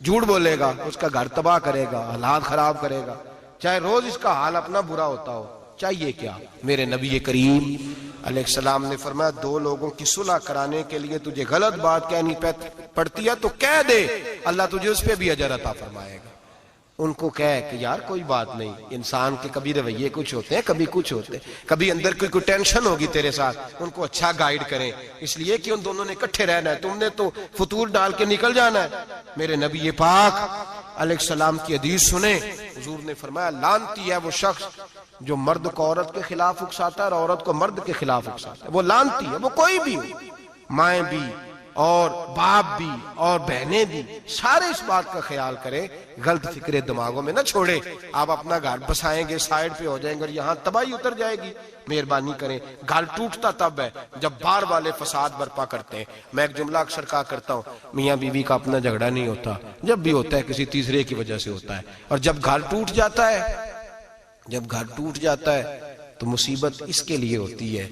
جھوٹ بولے گا، اس کا گھر تباہ کرے گا، حالات خراب کرے گا، چاہے روز اس کا حال اپنا برا ہوتا ہو۔ چاہیے کیا؟ میرے نبی کریم علیہ السلام نے فرمایا دو لوگوں کی صلح کرانے کے لیے تجھے غلط بات کہنی پڑتی ہے تو کہہ دے، اللہ تجھے اس پہ بھی اجر عطا فرمائے گا۔ ان کو کہے کہ یار کوئی بات نہیں، انسان کے کبھی رویے کچھ ہوتے ہیں، کبھی کچھ ہوتے ہیں، کبھی اندر کوئی ٹینشن ہوگی تیرے ساتھ، ان کو اچھا گائیڈ کریں، اس لیے کہ ان دونوں نے اکٹھے رہنا ہے، تم نے تو فطور ڈال کے نکل جانا ہے۔ میرے نبی پاک علیہ السلام کی حدیث سنیں، حضور نے فرمایا لعنتی ہے وہ شخص جو مرد کو عورت کے خلاف اکساتا ہے اور عورت کو مرد کے خلاف اکساتا ہے، وہ لعنتی ہے، وہ کوئی بھی ہو، مائیں بھی اور باپ بھی اور بہنیں بھی، سارے اس بات کا خیال کریں، غلط فکریں دماغوں میں نہ چھوڑے۔ آپ اپنا گھر بسائیں گے، سائیڈ پہ ہو جائیں گے اور یہاں تباہی اتر جائے گی۔ مہربانی کریں، گھر ٹوٹتا تب ہے جب باہر والے فساد برپا کرتے ہیں۔ میں ایک جملہ اکثر کہا کرتا ہوں، میاں بیوی کا اپنا جھگڑا نہیں ہوتا، جب بھی ہوتا ہے کسی تیسرے کی وجہ سے ہوتا ہے، اور جب گھر ٹوٹ جاتا ہے تو مصیبت اس کے لیے ہوتی ہے،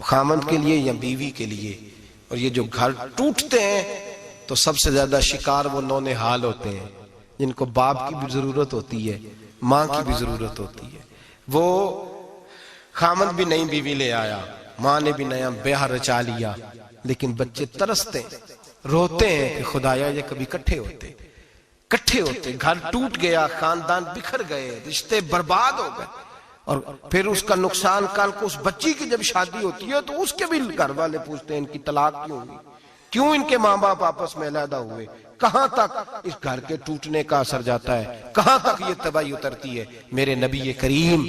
خامند کے لیے یا بیوی کے لیے۔ اور یہ جو گھر ٹوٹتے ہیں تو سب سے زیادہ شکار وہ نونہال ہوتے ہیں جن کو باپ کی بھی ضرورت ہوتی ہے، ماں کی بھی ضرورت ہوتی ہے۔ وہ خامند بھی نئی بیوی لے آیا، ماں نے بھی نیا بیاہ رچا لیا، لیکن بچے ترستے ہیں، روتے ہیں کہ خدایا یہ کبھی کٹھے ہوتے، کٹھے ہوتے، گھر ٹوٹ گیا، خاندان بکھر گئے، رشتے برباد ہو گئے، اور پھر اس کا نقصان کل کو اس بچی کی جب شادی ہوتی ہے تو اس کے بھی گھر والے پوچھتے ہیں ان کی طلاق کیوں ہوئی، کیوں ان کے ماں باپ آپس میں علیحدہ ہوئے، کہاں تک اس گھر کے ٹوٹنے کا اثر جاتا ہے، کہاں تک یہ تباہی اترتی ہے۔ میرے نبی کریم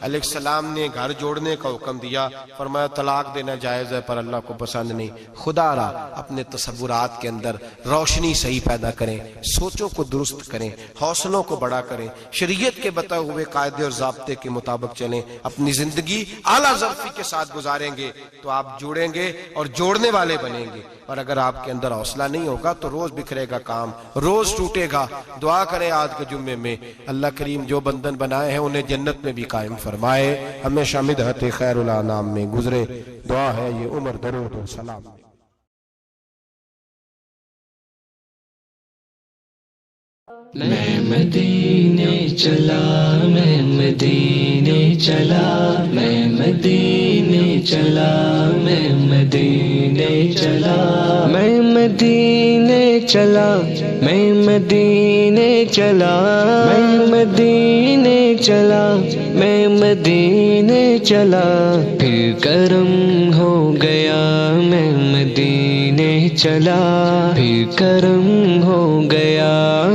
علیہ السلام نے گھر جوڑنے کا حکم دیا، فرمایا طلاق دینا جائز ہے پر اللہ کو پسند نہیں۔ خدا را اپنے تصورات کے اندر روشنی صحیح پیدا کریں، سوچوں کو درست کریں، حوصلوں کو بڑا کریں، شریعت کے بتائے ہوئے قاعدے اور ضابطے کے مطابق چلیں، اپنی زندگی اعلیٰ ظرفی کے ساتھ گزاریں گے تو آپ جوڑیں گے اور جوڑنے والے بنیں گے۔ اور اگر آپ کے اندر حوصلہ نہیں ہوگا تو روز بکھرے گا کام، روز ٹوٹے گا۔ دعا کریں آج کے جمعے میں اللہ کریم جو بندھن بنائے ہیں انہیں جنت میں بھی قائم فرمائے، ہمیشہ مدحت خیر الانام میں گزرے۔ دعا ہے یہ عمر درود و سلام۔ میں مدینے چلا، میں مدینے چلا، میں مدینے چلا، میں مدینے چلا، میں مدینے چلا، میں مدینے چلا، میں مدینے چلا، میں مدینے چلا، پھر کرم ہو گیا، میں مدینے چلا، پھر کرم ہو گیا،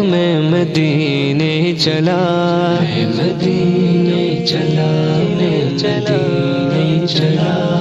میں مدینے چلا، میں مدینے چلا، میں مدینے چلا۔